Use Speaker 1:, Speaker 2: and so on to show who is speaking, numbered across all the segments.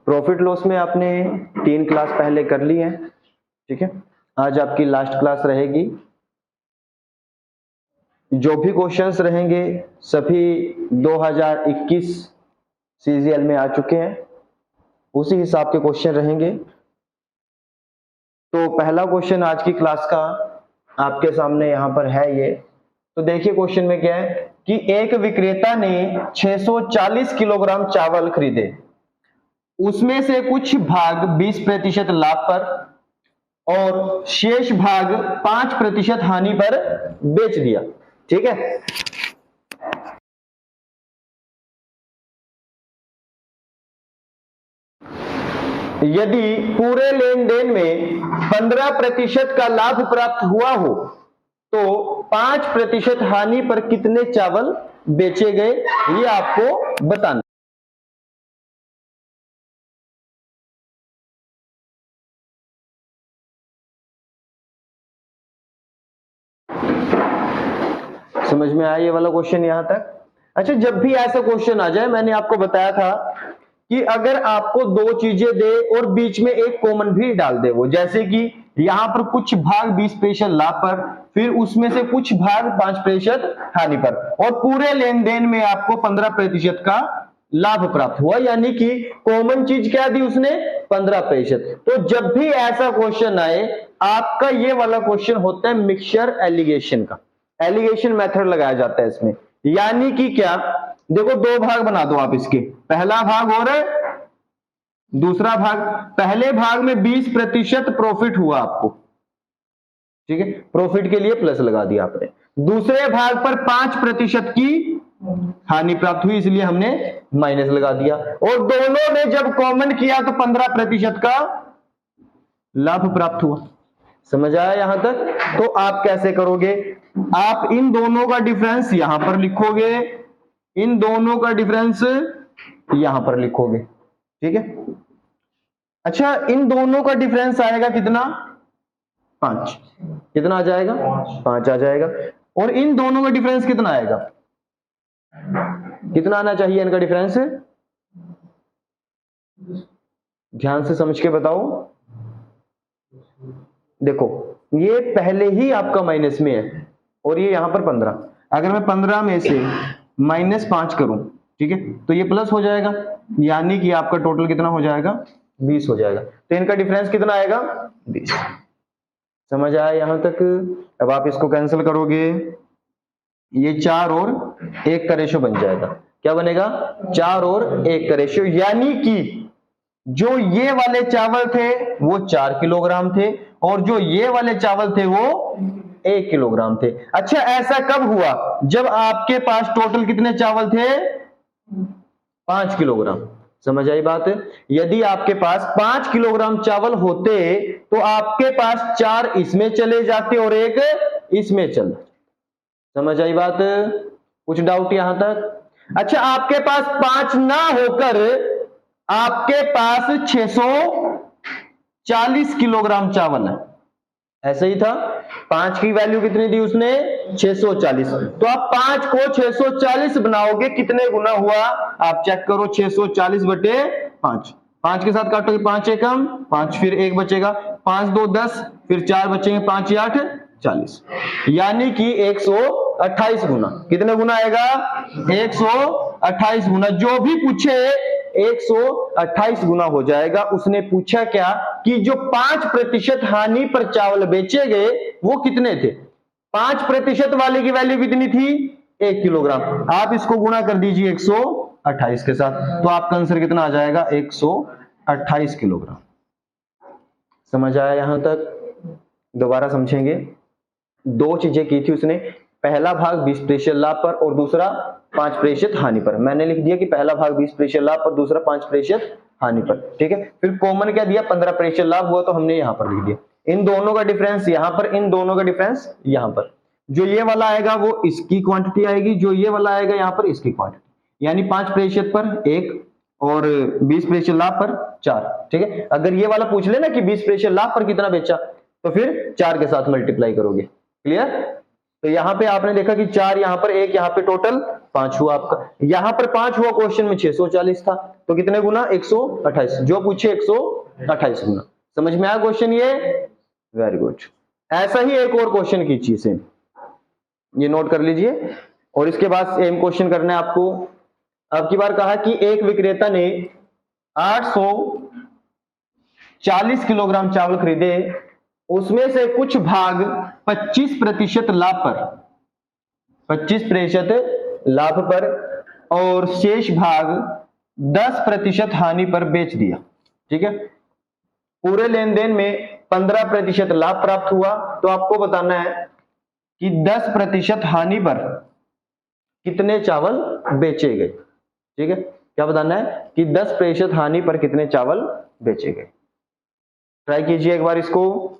Speaker 1: Profit loss में आपने 3 class पहले कर ली है, ठीक है। आज आपकी लास्ट क्लास रहेगी। जो भी क्वेश्चंस रहेंगे सभी 2021 सीजीएल में आ चुके हैं, उसी हिसाब के क्वेश्चन रहेंगे। तो पहला क्वेश्चन आज की क्लास का आपके सामने यहां पर है ये। तो देखिए क्वेश्चन में क्या है कि एक विक्रेता ने 640 किलोग्राम चावल खरीदे, उसमें से कुछ भाग 20% लाभ पर और शेष भाग 5% हानि पर बेच दिया, ठीक है। यदि पूरे लेन देन में 15% का लाभ प्राप्त हुआ हो तो 5% हानि पर कितने चावल बेचे गए, ये आपको बताना। समझ में आया ये वाला क्वेश्चन यहां तक? अच्छा, जब भी ऐसा क्वेश्चन आ जाए, मैंने आपको बताया था कि अगर आपको दो चीजें दे और बीच में एक कॉमन भी डाल दे, वो जैसे कि यहां पर कुछ भाग 20% लाभ पर, फिर उसमें से कुछ भाग 5% हानि पर, और पूरे लेन देन में आपको 15% का लाभ प्राप्त हुआ, यानी कि कॉमन चीज क्या दी उसने, 15%। तो जब भी ऐसा क्वेश्चन आए, आपका ये वाला क्वेश्चन होता है मिक्सचर एलिगेशन का। एलिगेशन मेथड लगाया जाता है इसमें, यानी कि क्या, देखो दो भाग बना दो आप इसके, पहला भाग और दूसरा भाग। पहले भाग में 20% प्रॉफिट हुआ आपको, ठीक है, प्रॉफिट के लिए प्लस लगा दिया आपने। दूसरे भाग पर 5% की हानि प्राप्त हुई, इसलिए हमने माइनस लगा दिया। और दोनों ने जब कॉमन किया तो 15% का लाभ प्राप्त हुआ। समझ आया यहां तक? तो आप कैसे करोगे, आप इन दोनों का डिफरेंस यहां पर लिखोगे, इन दोनों का डिफरेंस यहां पर लिखोगे, ठीक है। अच्छा, इन दोनों का डिफरेंस आएगा कितना, 5। कितना आ जाएगा, 5 आ जाएगा। और इन दोनों का डिफरेंस कितना आएगा, कितना आना चाहिए इनका डिफरेंस, ध्यान से समझ के बताओ। देखो ये पहले ही आपका माइनस में है और ये यहां पर 15, अगर मैं 15 में से -5 करूं, ठीक है, तो ये प्लस हो जाएगा, यानी कि आपका टोटल कितना हो जाएगा, 20 हो जाएगा। तो इनका डिफरेंस कितना आएगा, 20। समझ आया यहां तक? अब आप इसको कैंसिल करोगे, ये 4 और 1 का रेशो बन जाएगा। क्या बनेगा, 4 और 1 का रेशो, यानी कि जो ये वाले चावल थे वो 4 किलोग्राम थे और जो ये वाले चावल थे वो 1 किलोग्राम थे। अच्छा, ऐसा कब हुआ, जब आपके पास टोटल कितने चावल थे, 5 किलोग्राम। समझ आई बात? यदि आपके पास 5 किलोग्राम चावल होते तो आपके पास 4 इसमें चले जाते और 1 इसमें चल। समझ आई बात? कुछ डाउट यहां तक? अच्छा, आपके पास 5 ना होकर आपके पास 640 किलोग्राम चावल है, ऐसे ही था। 5 की वैल्यू कितनी दी उसने, 640। तो आप 5 को 640 बनाओगे, कितने गुना हुआ आप चेक करो, 640 बटे 5। 5 के साथ काटोगे, 5 एकम 5, फिर 1 बचेगा, 5 2 10, फिर 4 बचेंगे, 5 8 40, यानी कि 128 गुना। कितने गुना आएगा, 128 गुना। जो भी पूछे 128 गुना हो जाएगा। उसने पूछा क्या कि जो 5% हानि पर चावल बेचे गए वो कितने थे, 5% वाले की वैल्यू कितनी थी, 1 किलोग्राम। आप इसको गुणा कर दीजिए 128 के साथ, तो आपका आंसर कितना आ जाएगा, 128 किलोग्राम। समझ आया यहां तक? दोबारा समझेंगे। दो चीजें की थी उसने, पहला भाग 20% लाभ पर और दूसरा 5% हानि पर। मैंने लिख दिया कि पहला भाग 20% लाभ पर, दूसरा 5% हानि पर, ठीक है। फिर कॉमन क्या दिया, 15% लाभ हुआ, तो हमने यहां पर लिख दिया। इन दोनों का डिफरेंस यहां पर, इन दोनों का डिफरेंस यहां पर। जो ये वाला आएगा वो इसकी क्वांटिटी आएगी, जो ये वाला आएगा यहां पर इसकी क्वांटिटी, यानी 5% पर 1 और 20% लाभ पर 4, ठीक है। अगर ये वाला पूछ लेना कि 20% लाभ पर कितना बेचा, तो फिर 4 के साथ मल्टीप्लाई करोगे। क्लियर? तो यहाँ पे आपने देखा कि 4 यहाँ पर, 1 यहाँ पे, टोटल 5 हुआ आपका। यहाँ पर 5 हुआ, क्वेश्चन में 640 था, तो कितने गुना? 128, जो पूछे 128 गुना। समझ में आया क्वेश्चन ये? Very good. ऐसा ही एक और क्वेश्चन कीजिए सेम, ये नोट कर लीजिए। और इसके बाद सेम क्वेश्चन करना है आपको। अब की बार कहा कि एक विक्रेता ने 840 किलोग्राम चावल खरीदे, उसमें से कुछ भाग 25% लाभ पर, 25% लाभ पर, और शेष भाग 10% हानि पर बेच दिया। ठीक है, पूरे लेन देन में 15% लाभ प्राप्त हुआ, तो आपको बताना है कि 10% हानि पर कितने चावल बेचे गए। ठीक है, क्या बताना है कि 10% हानि पर कितने चावल बेचे गए। ट्राई कीजिए एक बार इसको।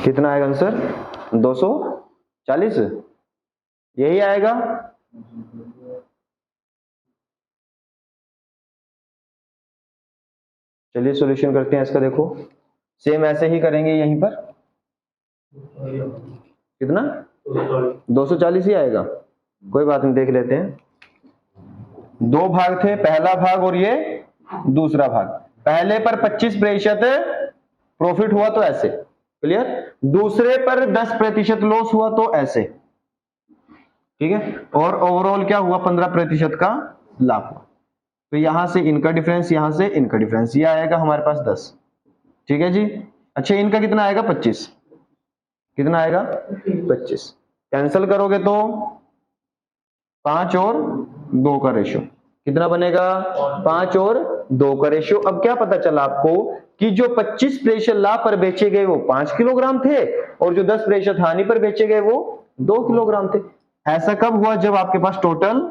Speaker 1: कितना आएगा आंसर? 240 यही आएगा। चलिए सॉल्यूशन करते हैं इसका। देखो सेम ऐसे ही करेंगे यहीं पर। कितना? 240 ही आएगा, कोई बात नहीं, देख लेते हैं। दो भाग थे, पहला भाग और ये दूसरा भाग। पहले पर 25% प्रॉफिट हुआ तो ऐसे, क्लियर। दूसरे पर 10% लॉस हुआ तो ऐसे, ठीक है। और ओवरऑल क्या हुआ? 15% का लाभ हुआ। तो यहां से इनका डिफरेंस, यहां से इनका डिफरेंस, ये आएगा हमारे पास 10। ठीक है जी। अच्छा, इनका कितना आएगा? 25। कितना आएगा? 25। कैंसिल करोगे तो 5 और 2 का रेशियो कितना बनेगा? 5 और 2 का रेशियो। अब क्या पता चला आपको कि जो 25% लाभ पर बेचे गए वो 5 किलोग्राम थे, और जो 10% हानि पर बेचे गए वो 2 किलोग्राम थे। ऐसा कब हुआ? जब आपके पास टोटल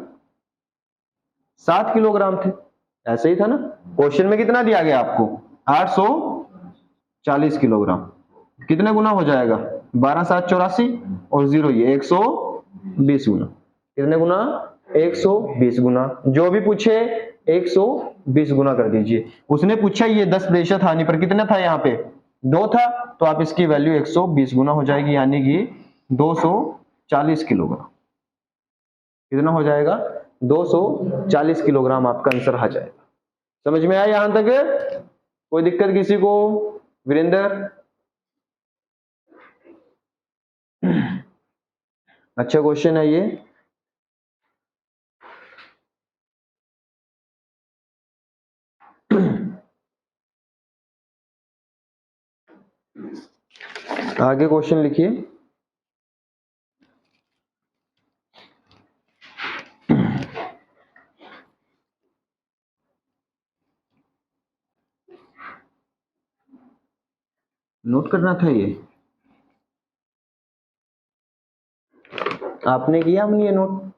Speaker 1: 7 किलोग्राम थे। ऐसे ही था ना। क्वेश्चन में कितना दिया गया आपको? 840 किलोग्राम। कितने गुना हो जाएगा? 12 7 84 और 0 ये 120 गुना। कितने गुना? 120 गुना। जो भी पूछे 120 गुना कर दीजिए। उसने पूछा ये 10% हानि पर कितना था? यहाँ पे 2 था, तो आप इसकी वैल्यू 120 गुना हो जाएगी, यानी कि 240 किलोग्राम। कितना हो जाएगा? 240 किलोग्राम आपका आंसर आ जाएगा। समझ में आया यहां तक? कोई दिक्कत किसी को? वीरेंद्र? अच्छा क्वेश्चन है ये। आगे क्वेश्चन लिखिए। नोट करना था ये, आपने किया? हमने ये नोट,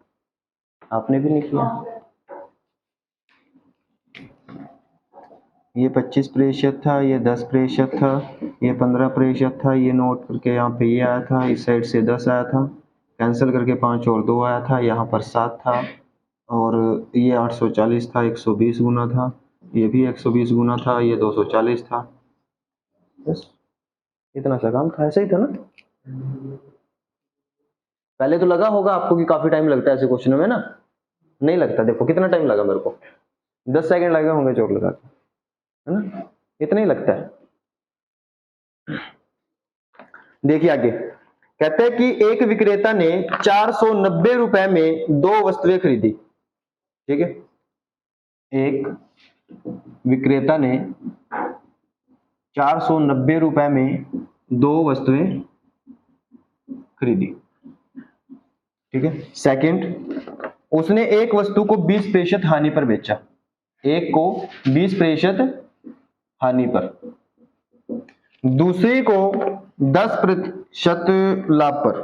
Speaker 1: आपने भी नहीं किया। ये 25% था, ये 10% था, ये 15% था। ये नोट करके यहाँ पे ये आया था, इस साइड से 10 आया था, कैंसिल करके 5 और 2 आया था, यहाँ पर 7 था, और ये 840 था, 120 गुना था, ये भी 120 गुना था, ये 240 था। बस इतना सा काम था। ऐसा ही था ना। पहले तो लगा होगा आपको कि काफी टाइम लगता है ऐसे क्वेश्चनों में ना। नहीं लगता। देखो कितना टाइम लगा मेरे को, 10 सेकंड लगे होंगे चोट लगा के, है ना। इतना ही लगता है। देखिए आगे कहते हैं कि एक विक्रेता ने 490 रुपए में 2 वस्तुएं खरीदी। ठीक है, एक विक्रेता ने 490 रुपए में 2 वस्तुएं खरीदी। ठीक है, सेकंड, उसने एक वस्तु को 20% हानि पर बेचा। एक को 20% हानि पर, दूसरी को 10% लाभ पर।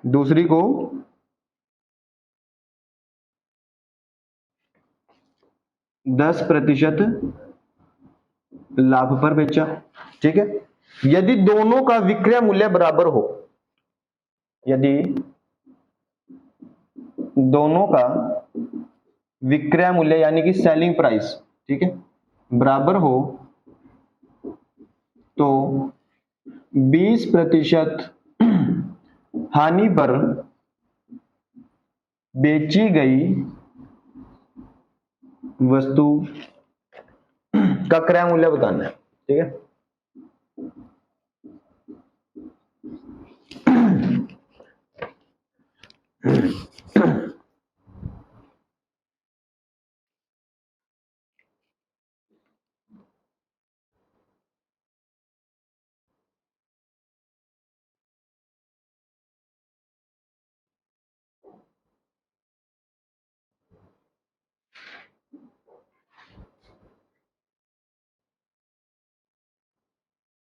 Speaker 1: दूसरी को 10% लाभ पर बेचा। ठीक है, यदि दोनों का विक्रय मूल्य बराबर हो, यदि दोनों का विक्रय मूल्य यानी कि सेलिंग प्राइस, ठीक है, बराबर हो तो 20% हानि पर बेची गई वस्तु का क्रय मूल्य बताना है। ठीक है,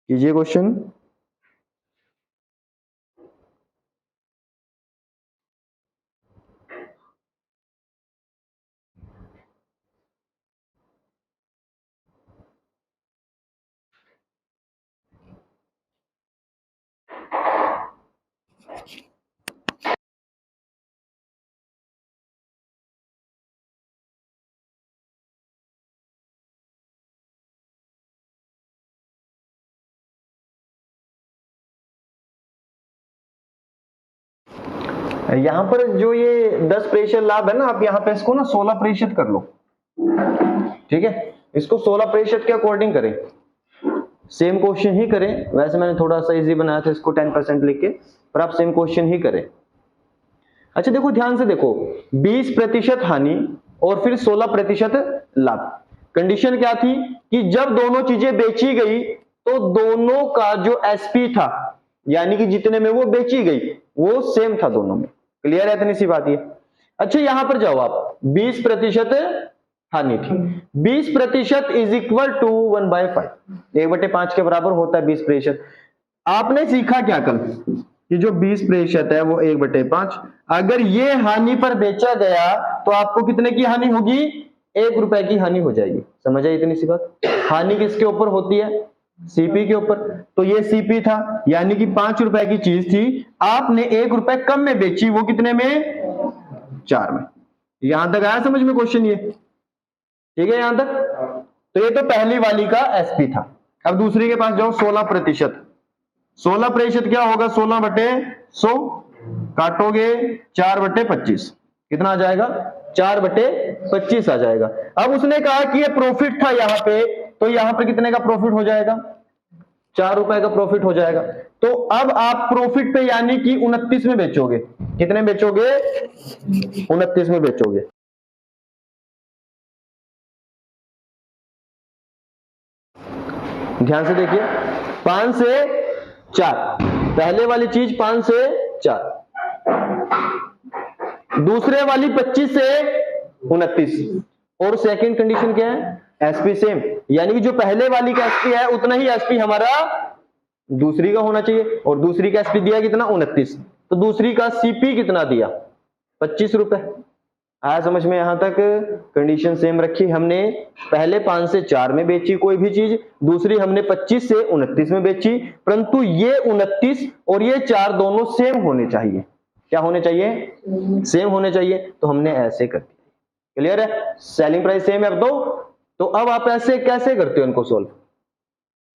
Speaker 1: कीजिए क्वेश्चन। यहां पर जो ये 10% लाभ है ना, आप यहां पे इसको ना 16% कर लो। ठीक है, इसको 16% के अकॉर्डिंग करें, सेम क्वेश्चन ही करें। वैसे मैंने थोड़ा सा इजी बनाया था इसको 10% लिख के, पर आप सेम क्वेश्चन ही करें। अच्छा देखो, ध्यान से देखो, 20% हानि और फिर 16% लाभ। कंडीशन क्या थी कि जब दोनों चीजें बेची गई तो दोनों का जो एसपी था, यानी कि जितने में वो बेची गई, वो सेम था दोनों में। क्लियर है, इतनी सी बात ये। अच्छा यहां पर जाओ आप, 20% हानि थी, 20% इज इक्वल टू 1/5, 1/5 के बराबर होता है 20%। आपने सीखा क्या कल कि जो 20% है वो 1/5, अगर ये हानि पर बेचा गया तो आपको कितने की हानि होगी? 1 रुपए की हानि हो जाएगी। समझ आई इतनी सी बात? हानि किसके ऊपर होती है? सीपी के ऊपर। तो ये सीपी था, यानी कि 5 रुपए की चीज थी, आपने 1 रुपए कम में बेची, वो कितने में? 4 में। यहां तक आया समझ में क्वेश्चन ये? ठीक है यहां तक? तो ये तो पहली वाली का एसपी था। अब दूसरी के पास जाओ, 16%। 16% क्या होगा? 16/100 काटोगे 4/25, कितना आ जाएगा? 4/25 आ जाएगा। अब उसने कहा कि ये प्रॉफिट था यहां पे, तो यहां पे कितने का प्रॉफिट हो जाएगा? 4 रुपए का प्रॉफिट हो जाएगा। तो अब आप प्रॉफिट पे यानी कि 29 में बेचोगे। कितने बेचोगे? 29 में बेचोगे। ध्यान से देखिए, 5 से 4, पहले वाली चीज 5 से 4, दूसरे वाली 25 से 29, और सेकंड कंडीशन क्या है? एसपी सेम, यानी कि जो पहले वाली का एसपी है उतना ही एसपी हमारा दूसरी का होना चाहिए, और दूसरी का एसपी दिया कितना? 29, तो दूसरी का सीपी कितना दिया? 25 रुपए। आया समझ में यहां तक? कंडीशन सेम रखी हमने, पहले 5 से 4 में बेची कोई भी चीज, दूसरी हमने 25 से 29 में बेची, परंतु ये 29 और ये 4 दोनों सेम होने चाहिए। क्या होने चाहिए? सेम होने चाहिए। तो हमने ऐसे कर दिया। क्लियर है? सेलिंग प्राइस सेम है। तो अब आप ऐसे कैसे करते हो इनको सोल्व?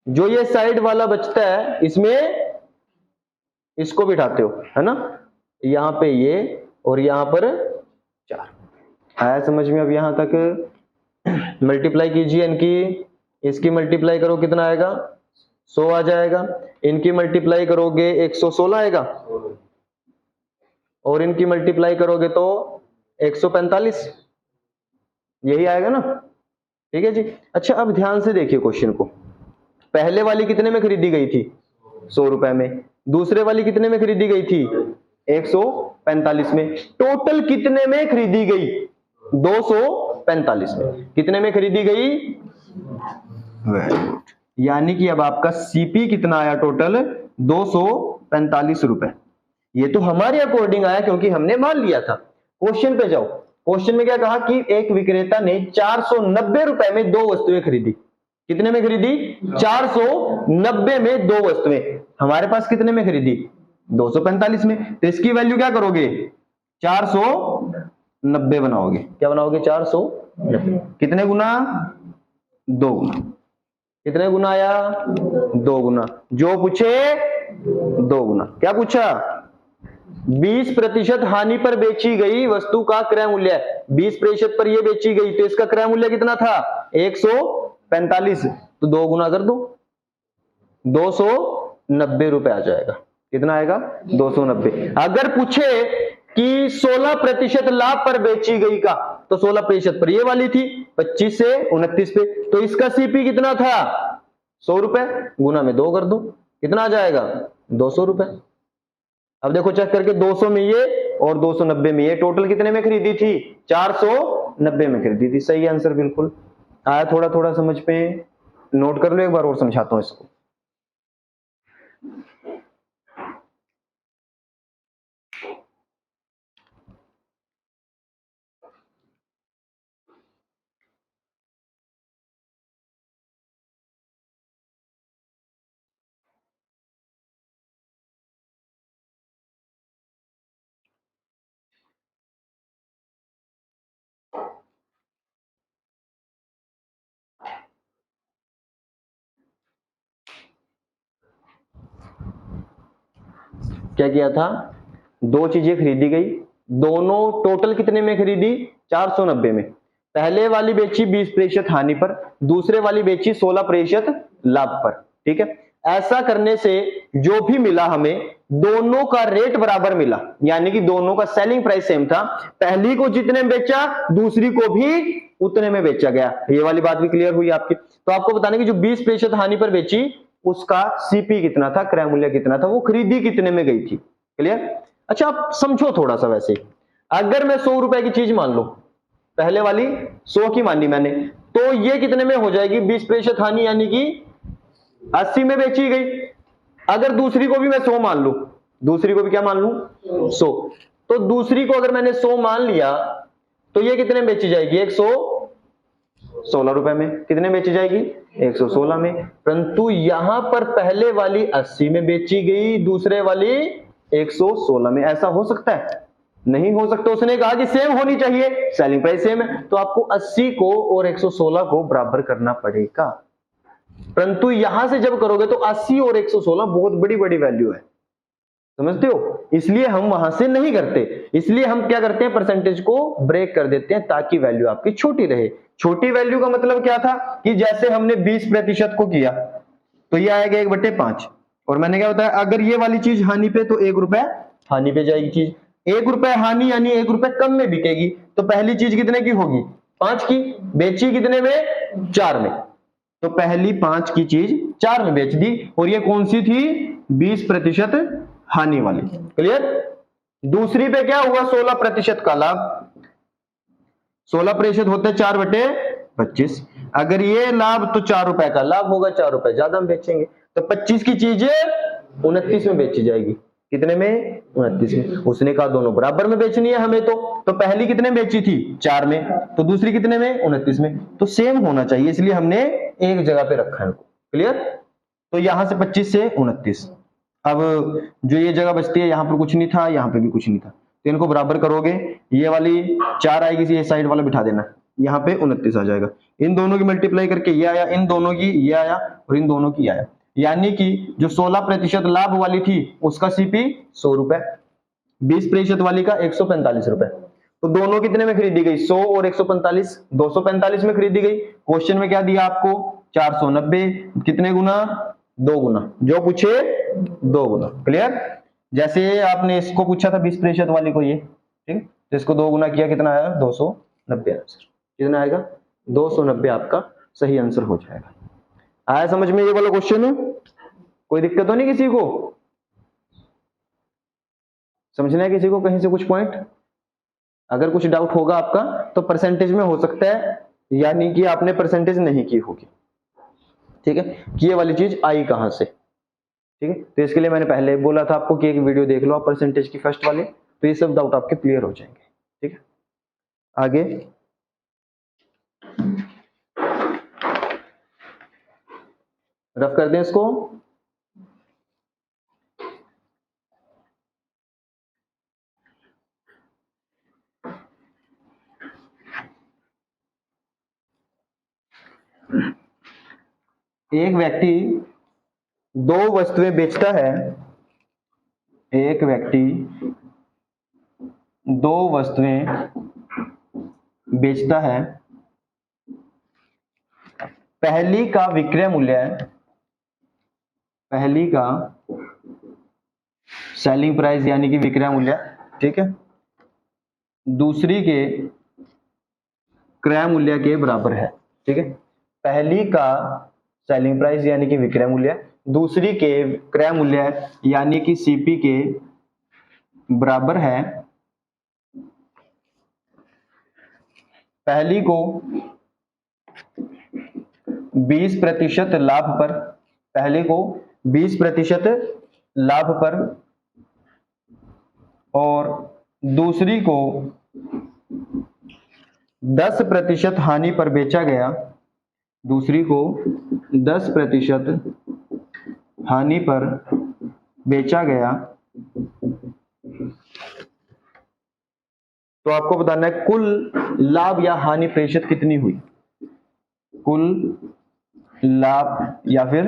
Speaker 1: जो ये साइड वाला बचता है इसमें इसको बिठाते हो, है ना? यहां पे ये और यहां पर 4। आया समझ में? अब यहां तक मल्टीप्लाई कीजिए इनकी इसकी मल्टीप्लाई करो कितना आएगा 100 आ जाएगा, इनकी मल्टीप्लाई करोगे 116 आएगा, और इनकी मल्टीप्लाई करोगे तो 145, यही आएगा ना। ठीक है जी। अच्छा अब ध्यान से देखिए क्वेश्चन को, पहले वाली कितने में खरीदी गई थी 100 रुपए में, दूसरे वाली कितने में खरीदी गई थी 145 में, टोटल कितने में खरीदी गई 245 में, कितने में खरीदी गई, वेरी गुड, यानी कि अब आपका सीपी कितना आया टोटल 245 रुपए। ये तो हमारे अकॉर्डिंग आया क्योंकि हमने मान लिया था। क्वेश्चन पे जाओ, क्वेश्चन में क्या कहा कि एक विक्रेता ने 490 रुपए में 2 वस्तुएं खरीदी, कितने में खरीदी 490 में 2 वस्तुएं, हमारे पास कितने में खरीदी 245 में, तो इसकी वैल्यू क्या करोगे 490 बनाओगे, क्या बनाओगे 490, कितने गुना 2 गुना, कितने गुना आया 2 गुना, जो पूछे 2 गुना, क्या पूछा 20% हानि पर बेची गई वस्तु का क्रय मूल्य, 20% पर यह बेची गई तो इसका क्रय मूल्य कितना था 145, तो 2 गुना कर दो 290 रुपए आ जाएगा, कितना आएगा 290। अगर पूछे कि 16% लाभ पर बेची गई का, तो 16% पर ये वाली थी 25 से 29 पे, तो इसका सीपी कितना था 100 रुपए, गुना में 2 कर दो, कितना आ जाएगा 200 रुपए। अब देखो चेक करके 200 में ये और 290 में ये, टोटल कितने में खरीदी थी 490 में खरीदी थी, सही आंसर बिल्कुल आया। थोड़ा थोड़ा समझ पे, नोट कर लो, एक बार और समझाता हूं इसको। क्या किया था, 2 चीजें खरीदी गई, दोनों टोटल कितने में खरीदी 490 में, पहले वाली बेची 20% हानि पर, दूसरे वाली बेची 16% लाभ पर। ठीक है, ऐसा करने से जो भी मिला हमें, दोनों का रेट बराबर मिला, यानी कि दोनों का सेलिंग प्राइस सेम था, पहली को जितने में बेचा दूसरी को भी उतने में बेचा गया, ये वाली बात भी क्लियर हुई आपकी। तो आपको बताने की जो 20% हानि पर बेची उसका सीपी कितना था, क्रय मूल्य कितना था, वो खरीदी कितने में गई थी, क्लियर। अच्छा आप समझो थोड़ा सा, वैसे अगर मैं 100 रुपए की चीज मान लो, पहले वाली 100 की मानी मैंने, तो ये कितने में हो जाएगी 20% हानि, यानी कि 80 में बेची गई। अगर दूसरी को भी मैं 100 मान लू, दूसरी को भी क्या मान लू 100, तो दूसरी को अगर मैंने 100 मान लिया तो ये कितने में बेची जाएगी 116 रुपए में, कितने बेची जाएगी 116 में। परंतु यहां पर पहले वाली 80 में बेची गई, दूसरे वाली 116 में, ऐसा हो सकता है, नहीं हो सकता। उसने कहा कि सेम होनी चाहिए, सेलिंग प्राइस सेम है, तो आपको 80 को और 116 को बराबर करना पड़ेगा। परंतु यहां से जब करोगे तो 80 और 116 बहुत बड़ी बड़ी वैल्यू है, समझते हो, इसलिए हम वहां से नहीं करते, इसलिए हम क्या करते हैं परसेंटेज को ब्रेक कर देते हैं ताकि वैल्यू आपकी छोटी रहे। छोटी वैल्यू का मतलब क्या था कि जैसे हमने 20% को किया तो ये आएगा 1/5, और मैंने क्या बताया अगर ये वाली चीज हानि पे तो 1 रुपए हानि पे जाएगी चीज, 1 रुपए हानि यानी 1 रुपए कम में बिकेगी, तो पहली चीज कितने की होगी 5 की, बेची कितने में 4 में, तो पहली 5 की चीज 4 में बेच दी, और ये कौन सी थी 20% हानि वाली, क्लियर। दूसरी पे क्या हुआ 16% का लाभ, 16% होते 4/25, अगर ये लाभ तो 4 रुपए का लाभ होगा, 4 रुपए ज्यादा हम बेचेंगे, तो 25 की चीज 29 में बेची जाएगी, कितने में 29 में। उसने कहा दोनों बराबर में बेचनी है हमें, तो पहली कितने में बेची थी 4 में, तो दूसरी कितने में 29 में, तो सेम होना चाहिए, इसलिए हमने एक जगह पे रखा है इनको, क्लियर। तो यहां से 25 से 29, अब जो ये जगह बचती है यहां पर कुछ नहीं था, यहां पे भी कुछ नहीं था, तो इनको बराबर करोगे, ये वाली 4 आएगी, ये साइड वाला बिठा देना, यहाँ पे 29 आ जाएगा, इन दोनों की मल्टीप्लाई करके ये आया, इन दोनों की ये आया, और इन दोनों की आया, यानी कि जो 16% लाभ वाली थी उसका सीपी 100 रुपए, 20% वाली का 145 रुपए, तो दोनों कितने में खरीदी गई 100 और 145, 245 में खरीदी गई। क्वेश्चन में क्या दिया आपको 490 कितने गुना, 2 गुना, जो पूछे 2 गुना। क्लियर? जैसे आपने इसको पूछा था 20% वाली को, ये ठीक, तो इसको 2 गुना किया, कितना आया 290 आंसर। कितना आएगा 290 आपका सही आंसर हो जाएगा। आया समझ में ये वाला क्वेश्चन? कोई दिक्कत तो नहीं किसी को? समझना है किसी को कहीं से कुछ पॉइंट? अगर कुछ डाउट होगा आपका तो परसेंटेज में हो सकता है, यानी कि आपने परसेंटेज नहीं की होगी। ठीक है, कि ये वाली चीज आई कहां से। ठीक है, तो इसके लिए मैंने पहले बोला था आपको कि एक वीडियो देख लो आप परसेंटेज की फर्स्ट वाली, तो ये सब डाउट आपके क्लियर हो जाएंगे। ठीक है, आगे रफ कर दें इसको। एक व्यक्ति 2 वस्तुएं बेचता है, एक व्यक्ति 2 वस्तुएं बेचता है। पहली का विक्रय मूल्य है, पहली का सेलिंग प्राइस यानी कि विक्रय मूल्य, ठीक है, दूसरी के क्रय मूल्य के बराबर है। ठीक है, पहली का सेलिंग प्राइस यानी कि विक्रय मूल्य, दूसरी के क्रय मूल्य यानी कि सीपी के बराबर है। पहली को 20% लाभ पर, पहले को 20% लाभ पर और दूसरी को 10% हानि पर बेचा गया, दूसरी को 10% हानि पर बेचा गया। तो आपको बताना है कुल लाभ या हानि प्रतिशत कितनी हुई, कुल लाभ या फिर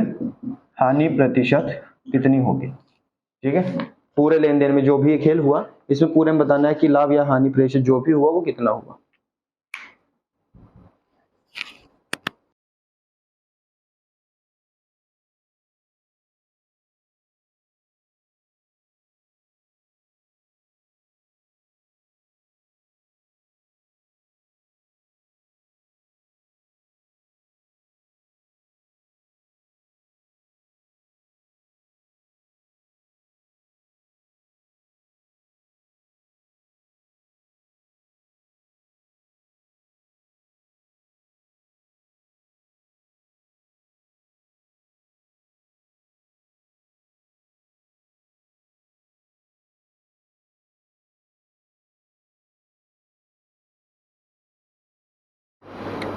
Speaker 1: हानि प्रतिशत कितनी होगी। ठीक है, पूरे लेन देन में जो भी खेल हुआ इसमें पूरे में बताना है कि लाभ या हानि प्रतिशत जो भी हुआ वो कितना हुआ।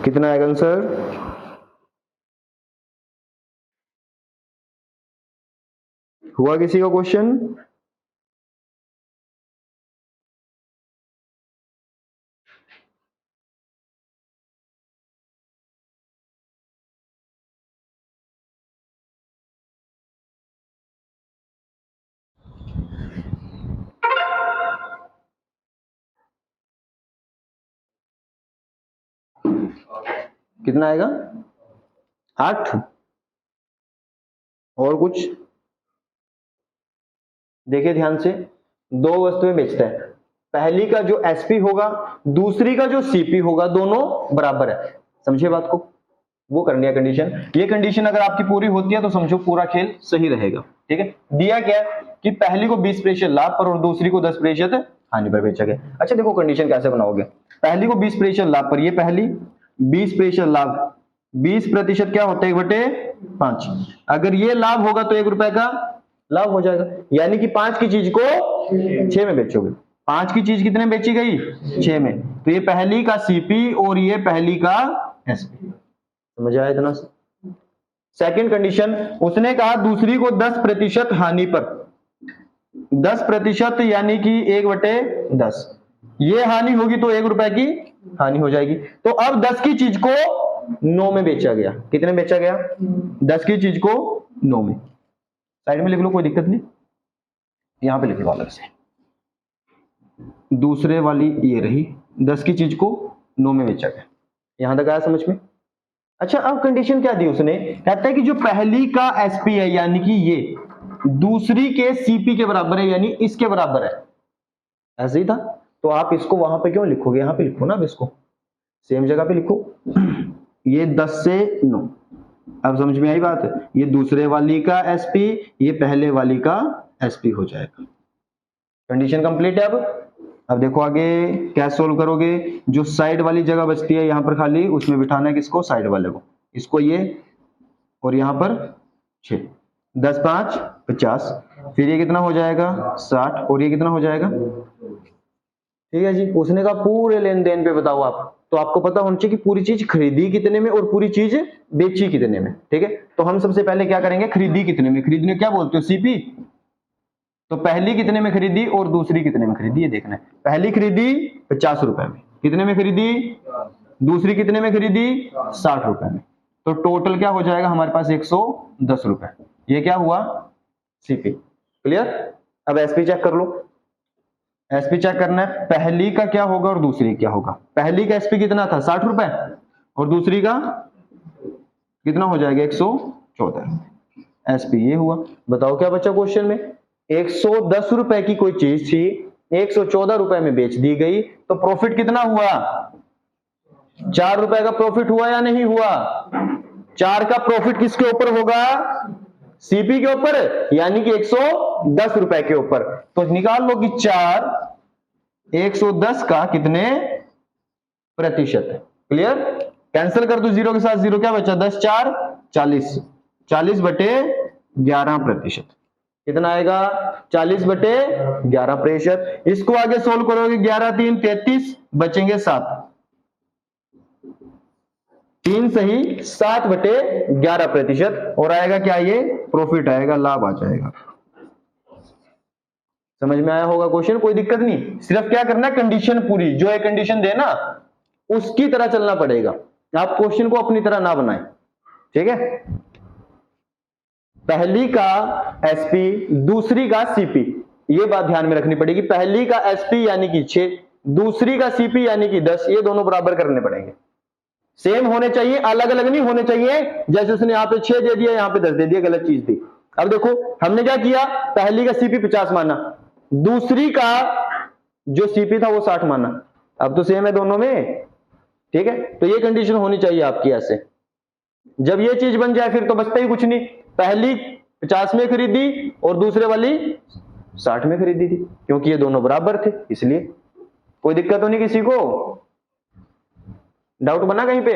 Speaker 1: कितना आएगा आंसर? हुआ किसी का क्वेश्चन? कितना आएगा? 8। और कुछ? देखिए ध्यान से, 2 वस्तुएं बेचता है, पहली का जो एसपी होगा दूसरी का जो सीपी होगा दोनों बराबर है। समझिए बात को, वो करनी है कंडीशन। ये कंडीशन अगर आपकी पूरी होती है तो समझो पूरा खेल सही रहेगा। ठीक है, दिया क्या है कि पहली को 20% लाभ पर और दूसरी को 10% हानि पर बेचा गया। अच्छा देखो कंडीशन कैसे बनाओगे, पहली को 20% लाभ पर, ये पहली 20% लाभ, 20% क्या होता है 1/5। अगर ये लाभ होगा तो 1 रुपए का लाभ हो जाएगा, यानी कि 5 की चीज को 6 में बेचोगे। 5 की चीज कितने बेची गई? 6 में। तो ये पहली का सीपी और ये पहली का एसपी। समझ आया इतना? सेकंड कंडीशन, उसने कहा दूसरी को 10% हानि पर, 10% यानी कि 1/10। ये हानि होगी तो 1 रुपए की हानि हो जाएगी। तो अब 10 की चीज को 9 में बेचा गया। कितने बेचा गया? 10 की चीज को 9 में। साइड में लिख लो, कोई दिक्कत नहीं, यहां पे लिख लो अलग से। दूसरे वाली ये रही, 10 की चीज को 9 में बेचा गया। यहां तक आया समझ में? अच्छा, अब कंडीशन क्या दी उसने, कहता है कि जो पहली का एसपी है यानी कि ये दूसरी के सीपी के बराबर है, यानी इसके बराबर है, ऐसे ही था। तो आप इसको वहां पे क्यों लिखोगे, यहां पे लिखो ना, अब इसको सेम जगह पे लिखो। ये 10 से 9, अब समझ में आई बात, ये दूसरे वाली का एसपी, ये पहले वाली का एसपी हो जाएगा। कंडीशन कंप्लीट है। अब देखो आगे क्या सोल्व करोगे, जो साइड वाली जगह बचती है यहां पर खाली, उसमें बिठाना है किसको, साइड वाले को, इसको ये, और यहां पर 6, 10 5 50, फिर ये कितना हो जाएगा 60, और ये कितना हो जाएगा, ठीक है जी। उसने कहा पूरे लेन देन पे बताओ आप, तो आपको पता होना चाहिए कि पूरी चीज खरीदी कितने में और पूरी चीज बेची कितने में, ठीक है। तो हम सबसे पहले क्या करेंगे, खरीदी कितने में, खरीदने क्या बोलते हो, सीपी। तो पहली कितने में खरीदी और दूसरी कितने में खरीदी, ये देखना है। पहली खरीदी 50 रुपए में, कितने में खरीदी, दूसरी कितने में खरीदी, 60 रुपए में। तो टोटल क्या हो जाएगा हमारे पास, 110 रुपए। ये क्या हुआ, सीपी। क्लियर। अब एसपी चेक कर लो, एसपी चेक करना है, पहली का क्या होगा और दूसरी क्या होगा। पहली का एसपी कितना था, 60 रुपए, और दूसरी का कितना हो जाएगा, 114 एसपी। ये हुआ। बताओ क्या बचा क्वेश्चन में, 110 रुपए की कोई चीज थी, 114 रुपए में बेच दी गई, तो प्रॉफिट कितना हुआ, 4 रुपए का प्रॉफिट हुआ या नहीं हुआ। 4 का प्रॉफिट किसके ऊपर होगा, सीपी के ऊपर, यानी कि 110 रुपए के ऊपर। तो निकाल लो कि 4 110 का कितने प्रतिशत है। क्लियर। कैंसिल कर दो जीरो के साथ, जीरो क्या बचा, 10 4 40, 40/11%। कितना आएगा, 40/11%। इसको आगे सोल्व करोगे, 11 3 33, बचेंगे 7, 3 सही 7/11%, और आएगा क्या, ये प्रॉफिट आएगा, लाभ आ जाएगा। समझ में आया होगा क्वेश्चन, कोई दिक्कत नहीं। सिर्फ क्या करना है, कंडीशन पूरी, जो है कंडीशन देना उसकी तरह चलना पड़ेगा, आप क्वेश्चन को अपनी तरह ना बनाएं, ठीक है। पहली का एसपी, दूसरी का सीपी, ये बात ध्यान में रखनी पड़ेगी। पहली का एसपी यानी कि 6, दूसरी का सीपी यानी कि 10, ये दोनों बराबर करने पड़ेंगे, सेम होने चाहिए, अलग अलग नहीं होने चाहिए। जैसे उसने यहाँ पे 6 दे दिया, यहाँ पे 10 दे दिया, गलत चीज थी। अब देखो हमने क्या किया, पहली का सीपी 50 माना, दूसरी का जो सीपी था वो 60 माना। अब तो सेम है दोनों में, ठीक है। तो ये कंडीशन होनी चाहिए आपकी ऐसे। जब ये चीज बन जाए फिर तो बचता ही कुछ नहीं। पहली 50 में खरीदी और दूसरे वाली 60 में खरीदी थी, क्योंकि ये दोनों बराबर थे, इसलिए। कोई दिक्कत तो नहीं किसी को, डाउट बना कहीं पे,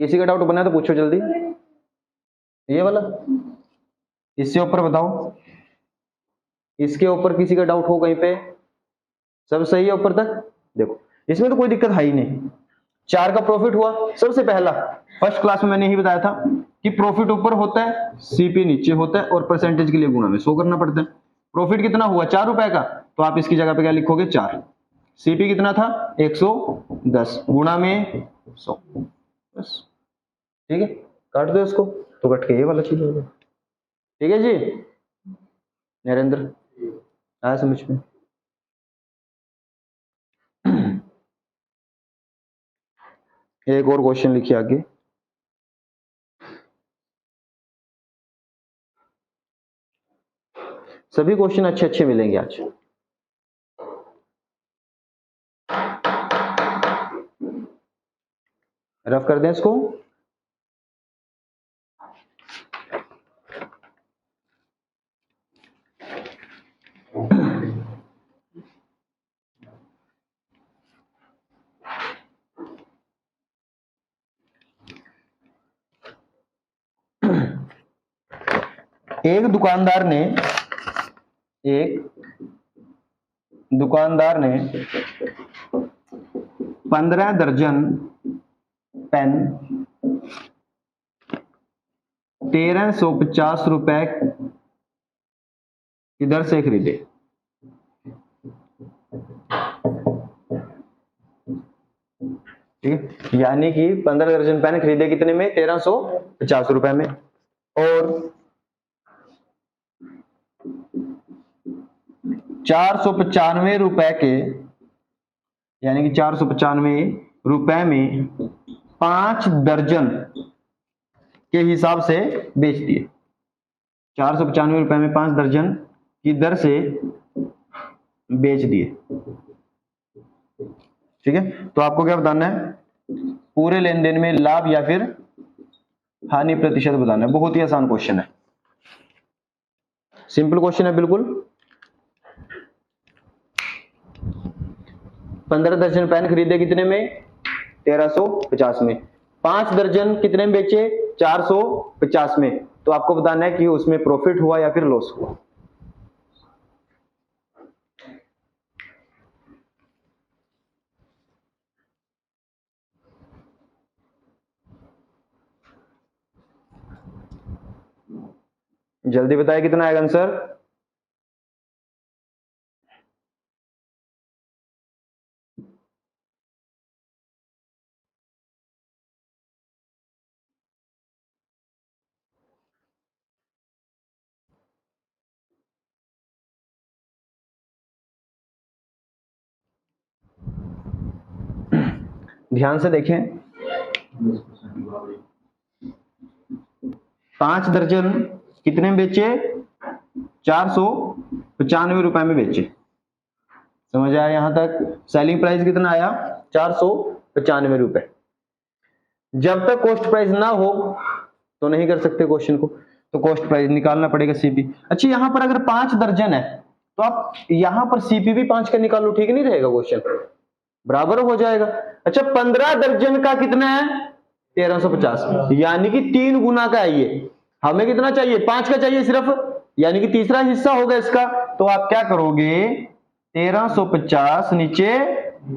Speaker 1: किसी का डाउट बना तो पूछो जल्दी। ये वाला, इससे ऊपर बताओ, इसके ऊपर किसी का डाउट हो कहीं पे, सब सही है ऊपर तक। देखो इसमें तो कोई दिक्कत है ही नहीं। 4 का प्रॉफिट हुआ, सबसे पहला फर्स्ट क्लास में मैंने ही बताया था कि प्रॉफिट ऊपर होता है, सीपी नीचे होता है, और परसेंटेज के लिए गुणा में 100 करना पड़ता है। प्रॉफिट कितना हुआ, 4 रुपए का, तो आप इसकी जगह पे क्या लिखोगे, 4। सीपी कितना था, 110, गुणा में 100, बस, ठीक है। काट दो इसको, तो कट के ये वाला चीज हो गया, ठीक है जी। नरेंद्र आया समझ में। एक और क्वेश्चन लिखिए आगे। सभी क्वेश्चन अच्छे अच्छे मिलेंगे आज। रफ कर दें इसको। एक दुकानदार ने 15 दर्जन पेन 1350 रुपए की दर से खरीदे। ठीक है, यानी कि 15 दर्जन पेन खरीदे कितने में, 1350 रुपए में, और 495 रुपए के, यानी कि 495 रुपए में 5 दर्जन के हिसाब से बेच दिए। 495 रुपए में 5 दर्जन की दर से बेच दिए। ठीक है, तो आपको क्या बताना है, पूरे लेन देन में लाभ या फिर हानि प्रतिशत बताना है। बहुत ही आसान क्वेश्चन है, सिंपल क्वेश्चन है बिल्कुल। 15 दर्जन पेन खरीदे कितने में, 1350 में। 5 दर्जन कितने में बेचे, 450 में। तो आपको बताना है कि उसमें प्रॉफिट हुआ या फिर लॉस हुआ। जल्दी बताइए कितना आएगा आंसर। ध्यान से देखें, 5 दर्जन कितने में बेचे, 495 रुपए में बेचे। समझ आया यहां तक। सेलिंग प्राइस कितना आया, 495 रुपए। जब तक कॉस्ट प्राइस ना हो तो नहीं कर सकते क्वेश्चन को, तो कॉस्ट प्राइस निकालना पड़ेगा सीपी। अच्छा, यहां पर अगर 5 दर्जन है तो आप यहां पर सीपी भी 5 का निकालो, ठीक नहीं रहेगा, क्वेश्चन बराबर हो जाएगा। अच्छा, 15 दर्जन का कितना है, 1350, यानी कि 3 गुना का है ये। हमें कितना चाहिए, 5 का चाहिए सिर्फ, यानी कि तीसरा हिस्सा होगा इसका। तो आप क्या करोगे, 1350 नीचे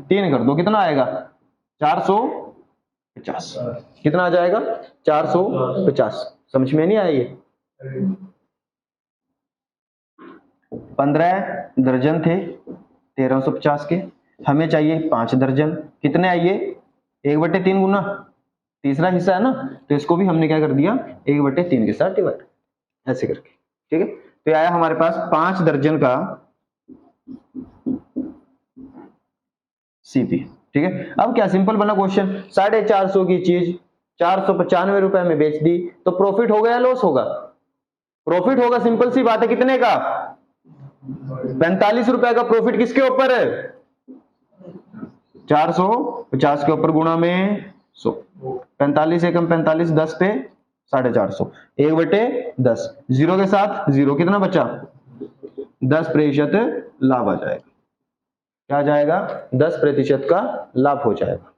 Speaker 1: 3 कर दो, कितना आएगा, 450। कितना आ जाएगा, 450। समझ में नहीं आया ये। 15 दर्जन थे 1350 के, हमें चाहिए 5 दर्जन, कितने आइए, 1/3 गुना, तीसरा हिस्सा है ना, तो इसको भी हमने क्या कर दिया, 1/3 के साथ डिवाइड, ऐसे करके। ठीक है, तो आया हमारे पास 5 दर्जन का सीपी। ठीक है, अब क्या सिंपल बना क्वेश्चन, 450 की चीज 495 रुपए में बेच दी, तो प्रॉफिट होगा या लॉस होगा, प्रॉफिट होगा, सिंपल सी बात है। कितने का, 45 रुपए का प्रॉफिट किसके ऊपर है, 450 के ऊपर गुणा में 100, 45 एकम 45, 10 पे 450, 1/10, जीरो के साथ जीरो, कितना बचा, 10% लाभ आ जाएगा। क्या आ जाएगा, 10% का लाभ हो जाएगा।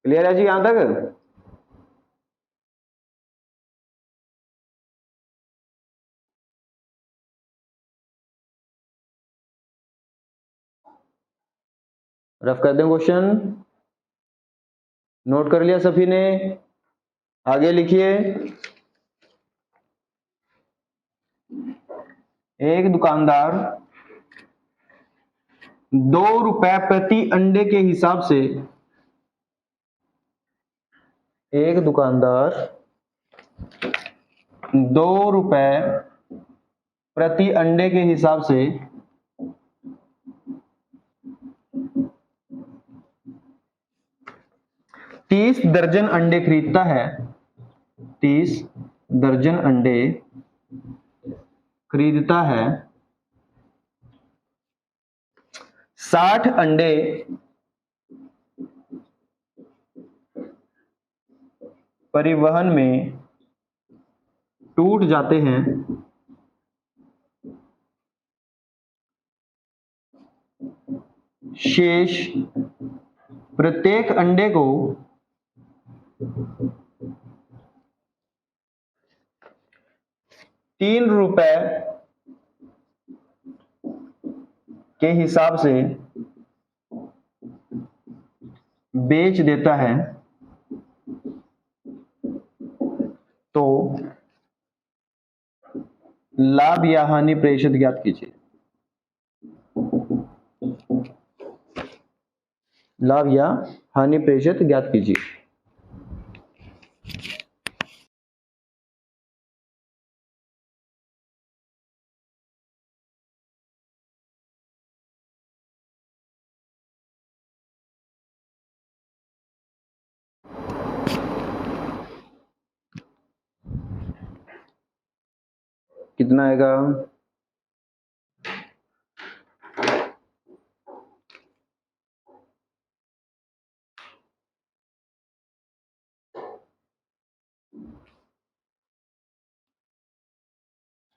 Speaker 1: क्लियर है जी यहां तक। रफ कर दें क्वेश्चन, नोट कर लिया सभी ने, आगे लिखिए। एक दुकानदार 2 रुपए प्रति अंडे के हिसाब से, एक दुकानदार 2 रुपए प्रति अंडे के हिसाब से 30 दर्जन अंडे खरीदता है, 30 दर्जन अंडे खरीदता है। 60 अंडे परिवहन में टूट जाते हैं, शेष प्रत्येक अंडे को 3 रुपए के हिसाब से बेच देता है, तो लाभ या हानि प्रतिशत ज्ञात कीजिए। लाभ या हानि प्रतिशत ज्ञात कीजिए। कितना आएगा?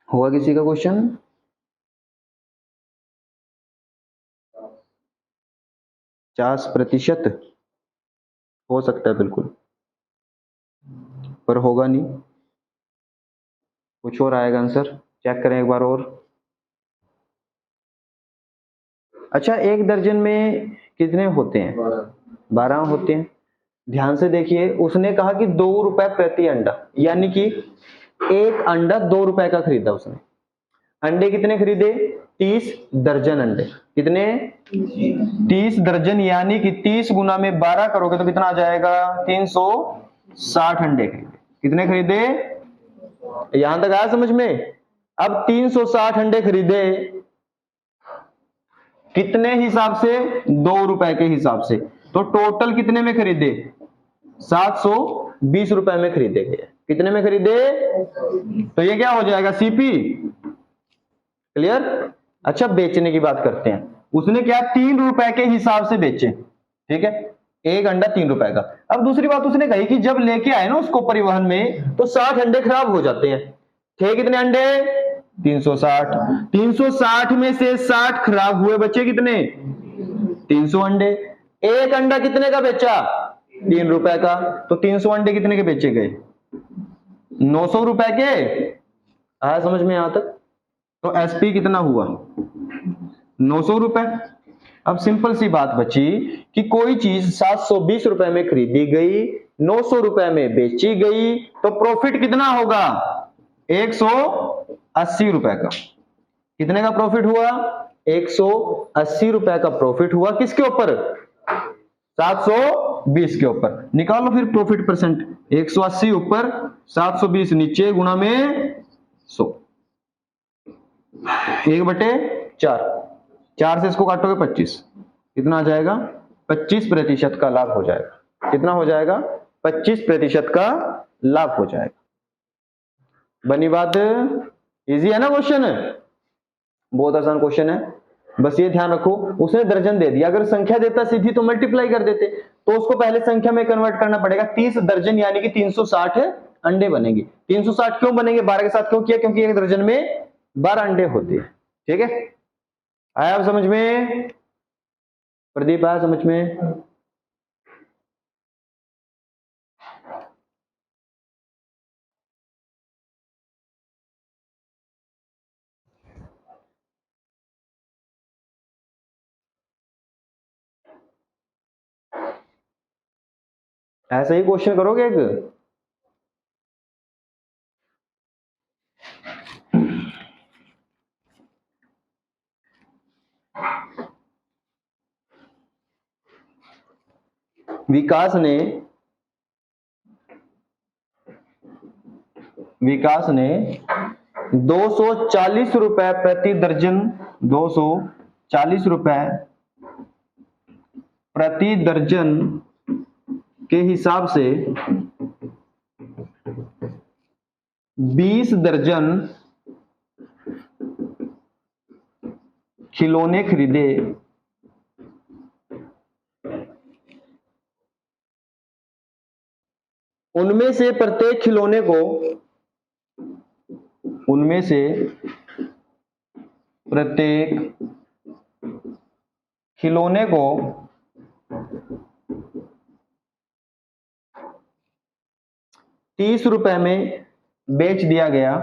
Speaker 1: होगा किसी का क्वेश्चन? 50% हो सकता है बिल्कुल, पर होगा नहीं। कुछ और आएगा आंसर, चेक करें एक बार और। अच्छा, 1 दर्जन में कितने होते हैं? 12 होते हैं। ध्यान से देखिए, उसने कहा कि 2 रुपए प्रति अंडा, यानी कि एक अंडा 2 रुपए का खरीदा उसने। अंडे कितने खरीदे? 30 दर्जन अंडे। कितने? 30 दर्जन, यानी कि 30 गुना में 12 करोगे तो कितना आ जाएगा? 360 अंडे खरीदे। कितने खरीदे? यहां तक आया समझ में? अब 360 अंडे खरीदे कितने हिसाब से? 2 रुपए के हिसाब से। तो टोटल कितने में खरीदे? 720 रुपए में खरीदे गए। कितने में खरीदे? तो ये क्या हो जाएगा? सीपी। क्लियर? अच्छा, बेचने की बात करते हैं। उसने क्या? 3 रुपए के हिसाब से बेचे। ठीक है, एक अंडा 3 रुपए का। अब दूसरी बात उसने कही कि जब लेके आए ना उसको परिवहन में, तो 60 अंडे खराब हो जाते हैं। थे कितने अंडे? 360। 360 में से 60 खराब हुए, बचे कितने? 300 अंडे। एक अंडा कितने का बेचा? 3 रुपए का। तो 300 अंडे कितने के बेचे गए? 900 रुपए के। आया समझ में यहां तक? तो एसपी कितना हुआ? 900 रुपए। अब सिंपल सी बात बची कि कोई चीज 720 रुपए में खरीदी गई, 900 रुपए में बेची गई, तो प्रॉफिट कितना होगा? 180 रुपए का। कितने का प्रॉफिट हुआ? 180 रुपए का प्रॉफिट हुआ। किसके ऊपर? 720 के ऊपर। निकालो फिर प्रॉफिट परसेंट। 180 ऊपर, 720 नीचे, गुणा में 100। 1/4। 4 से इसको काटोगे 25। कितना आ जाएगा? 25% का लाभ हो जाएगा। कितना हो जाएगा? 25% का लाभ हो जाएगा। बनी बात? इजी है ना क्वेश्चन? बहुत आसान क्वेश्चन है। बस ये ध्यान रखो, उसने दर्जन दे दिया, अगर संख्या देता सीधी तो मल्टीप्लाई कर देते, तो उसको पहले संख्या में कन्वर्ट करना पड़ेगा। 30 दर्जन यानी कि 360 अंडे बनेंगे। 360 क्यों बनेंगे? 12 के साथ क्यों किया? क्योंकि एक दर्जन में 12 अंडे होते हैं। ठीक है, आया आप समझ में? प्रदीप आया समझ में? ऐसा ही क्वेश्चन करोगे एक? विकास ने 240 रुपए प्रति दर्जन, 240 रुपए प्रति दर्जन के हिसाब से 20 दर्जन खिलौने खरीदे। उनमें से प्रत्येक खिलौने को 30 रुपए में बेच दिया गया।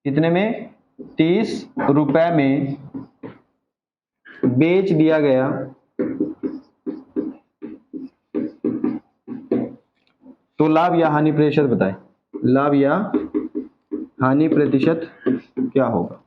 Speaker 1: कितने में? 30 रुपए में बेच दिया गया। तो लाभ या हानि प्रतिशत बताएं। लाभ या हानि प्रतिशत क्या होगा?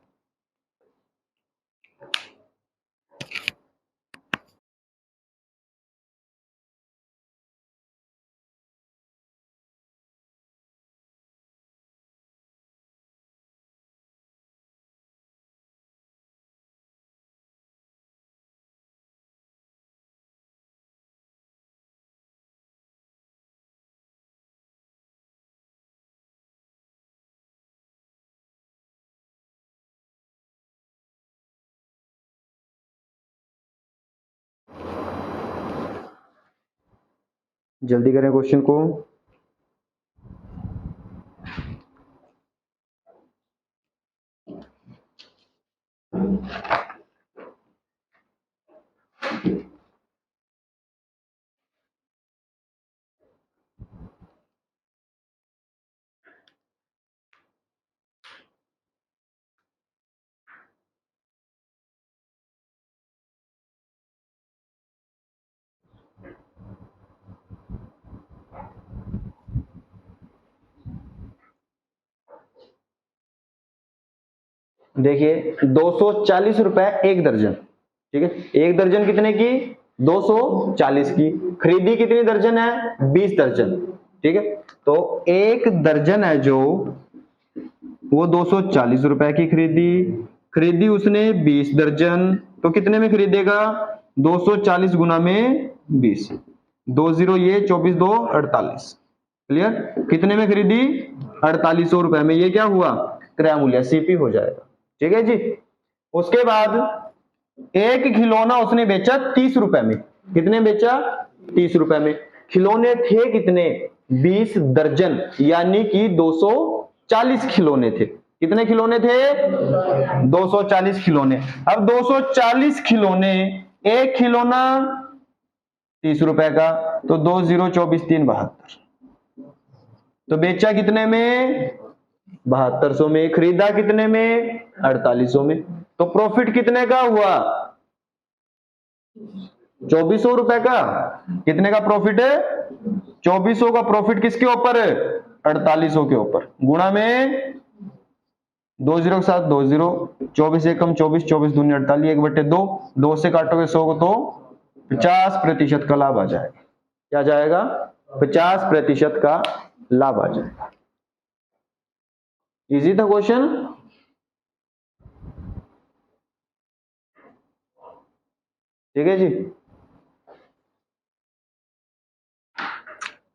Speaker 1: जल्दी करें क्वेश्चन को। देखिए 240 रुपए एक दर्जन, ठीक है। एक दर्जन कितने की? 240 की। खरीदी कितनी दर्जन है? 20 दर्जन, ठीक है। तो एक दर्जन है जो वो 240 रुपए की खरीदी, खरीदी उसने 20 दर्जन, तो कितने में खरीदेगा? 240 गुना में 20, 20 ये 24 2 48। क्लियर? कितने में खरीदी? 4800 रुपए में। ये क्या हुआ? क्रय मूल्य, सीपी हो जाएगा, ठीक है जी। उसके बाद एक खिलौना उसने बेचा 30 रुपए में। कितने बेचा? 30 रुपए में। खिलौने थे कितने? 20 दर्जन, यानी कि 240 खिलौने थे। कितने खिलौने थे? 240 खिलौने। अब 240 खिलौने, एक खिलौना 30 रुपए का, तो 20 24 3 72। तो बेचा कितने में? 7200 में। खरीदा कितने में? 4800 में। तो प्रॉफिट कितने का हुआ? 2400 रुपए का। कितने का प्रॉफिट है? 2400 का प्रॉफिट किसके ऊपर? 4800 के ऊपर। गुणा में 20 के साथ 20, 24 एक कम 24, 24 दूनी 48, 1/2, 2 से काटोगे 100 को तो 50% का लाभ आ जाएगा। क्या जाएगा? 50% का लाभ आ जाएगा। इजी था क्वेश्चन। ठीक है जी।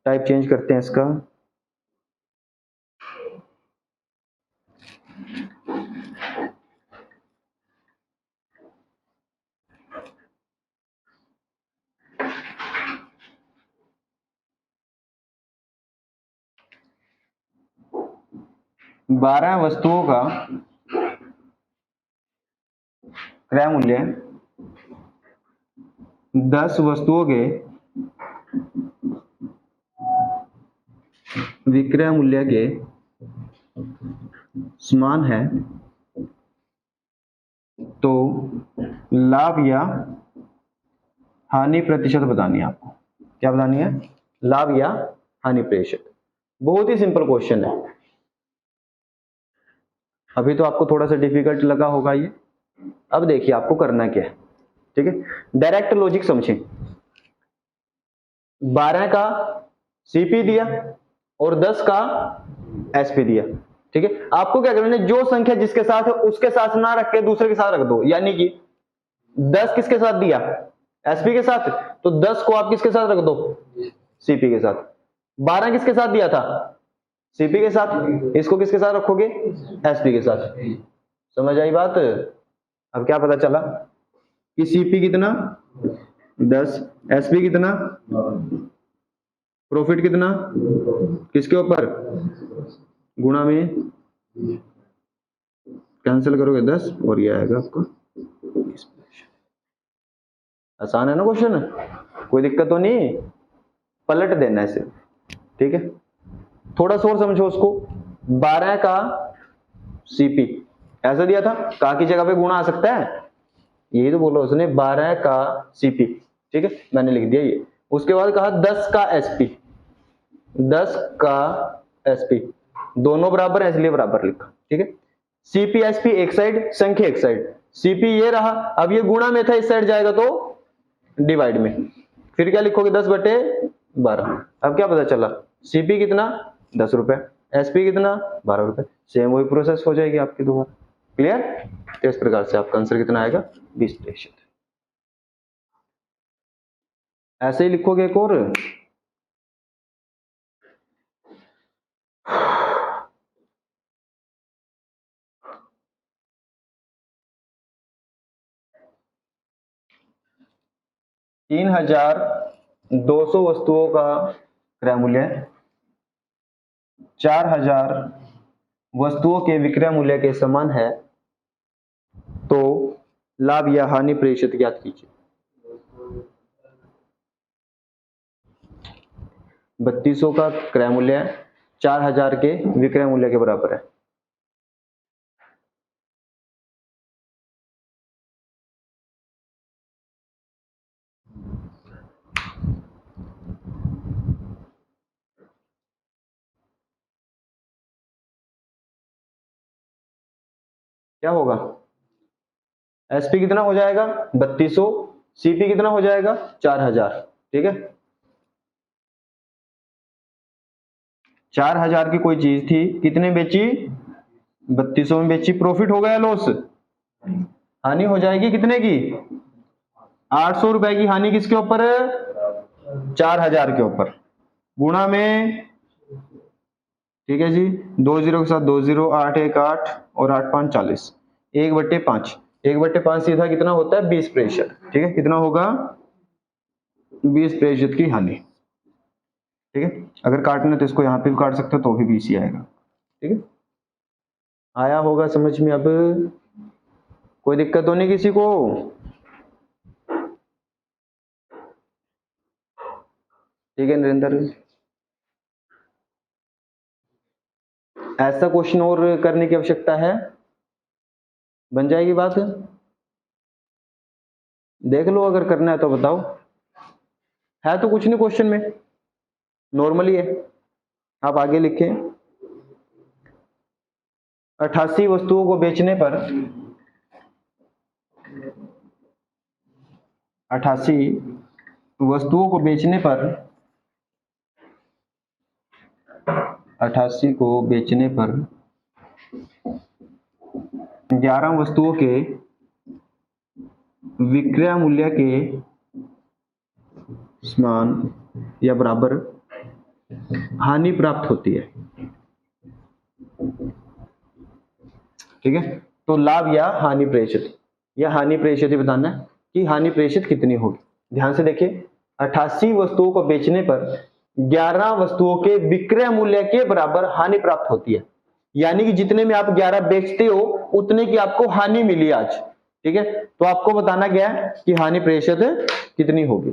Speaker 1: टाइप चेंज करते हैं इसका। बारह वस्तुओं का क्रय मूल्य 10 वस्तुओं के विक्रय मूल्य के समान है, तो लाभ या हानि प्रतिशत बतानी है आपको। क्या बतानी है? लाभ या हानि प्रतिशत। बहुत ही सिंपल क्वेश्चन है। अभी तो आपको थोड़ा सा डिफिकल्ट लगा होगा ये। अब देखिए आपको करना क्या है, ठीक है। डायरेक्ट लॉजिक समझें। 12 का सीपी दिया और 10 का एसपी दिया, ठीक है। आपको क्या करना है? जो संख्या जिसके साथ है उसके साथ ना रख के दूसरे के साथ रख दो। यानी कि 10 किसके साथ दिया? एसपी के साथ, तो 10 को आप किसके साथ रख दो? सीपी के साथ। 12 किसके साथ दिया था? सीपी के साथ। इसको किसके साथ रखोगे? एसपी के साथ। समझ आई बात? अब क्या पता चला कि सीपी कितना? 10, एसपी कितना? प्रॉफिट कितना? किसके ऊपर? गुणा में कैंसिल करोगे 10 और ये आएगा आपका 20। आसान है ना क्वेश्चन? कोई दिक्कत तो नहीं? पलट देना है सिर्फ, ठीक है। थोड़ा सा और समझो उसको। 12 का सीपी ऐसा दिया था, का की जगह पे गुणा आ सकता है, यही तो बोला उसने। 12 का सीपी, ठीक है, मैंने लिख दिया ये। उसके बाद कहा 10 का एसपी, 10 का एसपी, दोनों बराबर है इसलिए बराबर लिखा, ठीक है। सीपी एसपी एक साइड, संख्या एक साइड। सीपी ये रहा, अब ये गुणा में था, इस साइड जाएगा तो डिवाइड में। फिर क्या लिखोगे? 10/12। अब क्या पता चला? सीपी कितना? 10 रुपए, एसपी कितना? 12 रुपए। सेम वही प्रोसेस हो जाएगी आपकी दोबारा। क्लियर? तो इस प्रकार से आपका आंसर कितना आएगा? 20%। ऐसे ही लिखोगे एक और। $3000 200 वस्तुओं का क्रय मूल्य 4000 वस्तुओं के विक्रय मूल्य के समान है, तो लाभ या हानि प्रतिशत ज्ञात कीजिए। 3200 का क्रय मूल्य 4000 के विक्रय मूल्य के बराबर है। क्या होगा? एसपी कितना हो जाएगा? 3200, सीपी कितना हो जाएगा? 4000। ठीक है, 4000 की कोई चीज थी, कितने बेची? 3200 में बेची। प्रॉफिट हो गया, लॉस? हानि हो जाएगी कितने की? 800 रुपए की हानि किसके ऊपर? 4000 के ऊपर, गुणा में, ठीक है जी, 20 के साथ 20, 8 1 8 और 8 5 40, 1/5। 1/5 सीधा कितना होता है? 20%। ठीक है, कितना होगा? 20% की हानि। ठीक है, अगर काटना तो इसको यहाँ पे भी काट सकते हो तो भी 20 ही आएगा। ठीक है, आया होगा समझ में? अब कोई दिक्कत तो नहीं किसी को? ठीक है नरेंद्र, ऐसा क्वेश्चन और करने की आवश्यकता है? बन जाएगी बात? देख लो, अगर करना है तो बताओ। है तो कुछ नहीं क्वेश्चन में, नॉर्मली है। आप आगे लिखें, 88 वस्तुओं को बेचने पर 88 वस्तुओं को बेचने पर 88 को बेचने पर 11 वस्तुओं के विक्रय मूल्य के समान या बराबर हानि प्राप्त होती है। ठीक है, तो लाभ या हानि प्रतिशत, या हानि प्रतिशत ही बताना है कि हानि प्रतिशत कितनी होगी। ध्यान से देखिए, 88 वस्तुओं को बेचने पर 11 वस्तुओं के विक्रय मूल्य के बराबर हानि प्राप्त होती है, यानी कि जितने में आप 11 बेचते हो उतने की आपको हानि मिली आज। ठीक है, तो आपको बताना क्या है कि हानि प्रतिशत कितनी होगी।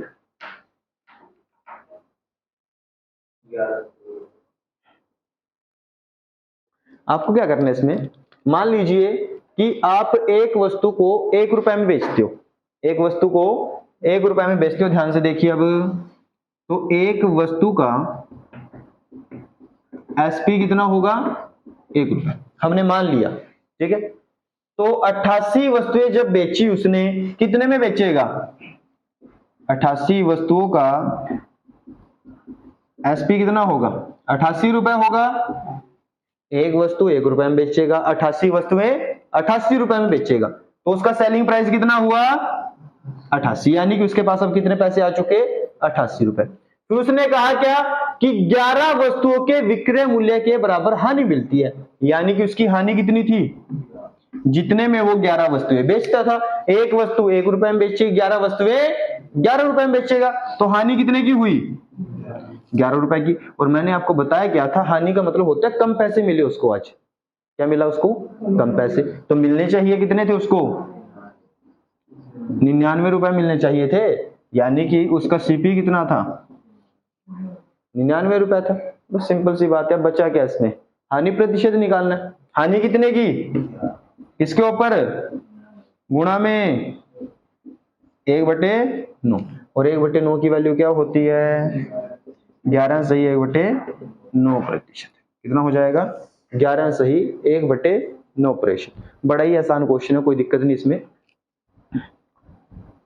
Speaker 1: आपको क्या करना है इसमें, मान लीजिए कि आप एक वस्तु को 1 रुपए में बेचते हो, एक वस्तु को 1 रुपए में बेचते हो। ध्यान से देखिए, अब तो एक वस्तु का एसपी कितना होगा? 1 रुपए, हमने मान लिया। ठीक है, तो 88 वस्तुएं जब बेची उसने, कितने में बेचेगा? 88 वस्तुओं का एसपी कितना होगा? 88 रुपए होगा। एक वस्तु 1 रुपए में बेचेगा, 88 वस्तुएं 88 रुपए में बेचेगा, तो उसका सेलिंग प्राइस कितना हुआ? 88, यानी कि उसके पास अब कितने पैसे आ चुके? 88 रुपए। फिर उसने कहा क्या कि 11 वस्तुओं के विक्रय मूल्य के बराबर हानि मिलती है, यानी कि उसकी हानि कितनी थी? जितने में वो 11 वस्तुएं बेचता था, एक वस्तु 1 रुपए में बेचेगी, 11 वस्तुएं 11 रुपए में बेचेगा, तो हानि कितने की हुई? 11 रुपए की। और मैंने आपको बताया क्या था, हानि का मतलब होता है कम पैसे मिले उसको। आज क्या मिला उसको? कम पैसे। तो मिलने चाहिए कितने थे उसको? 99 रुपए मिलने चाहिए थे, यानी कि उसका सीपी कितना था? 99 रुपए था। बस सिंपल सी बात है। बचा क्या इसमें? हानि प्रतिशत निकालना है। हानि कितने की? किसके ऊपर? गुणा में 1/9, और 1/9 की वैल्यू क्या होती है? 11 सही 1/9%। कितना हो जाएगा? 11 सही 1/9%। बड़ा ही आसान क्वेश्चन है, कोई दिक्कत नहीं इसमें।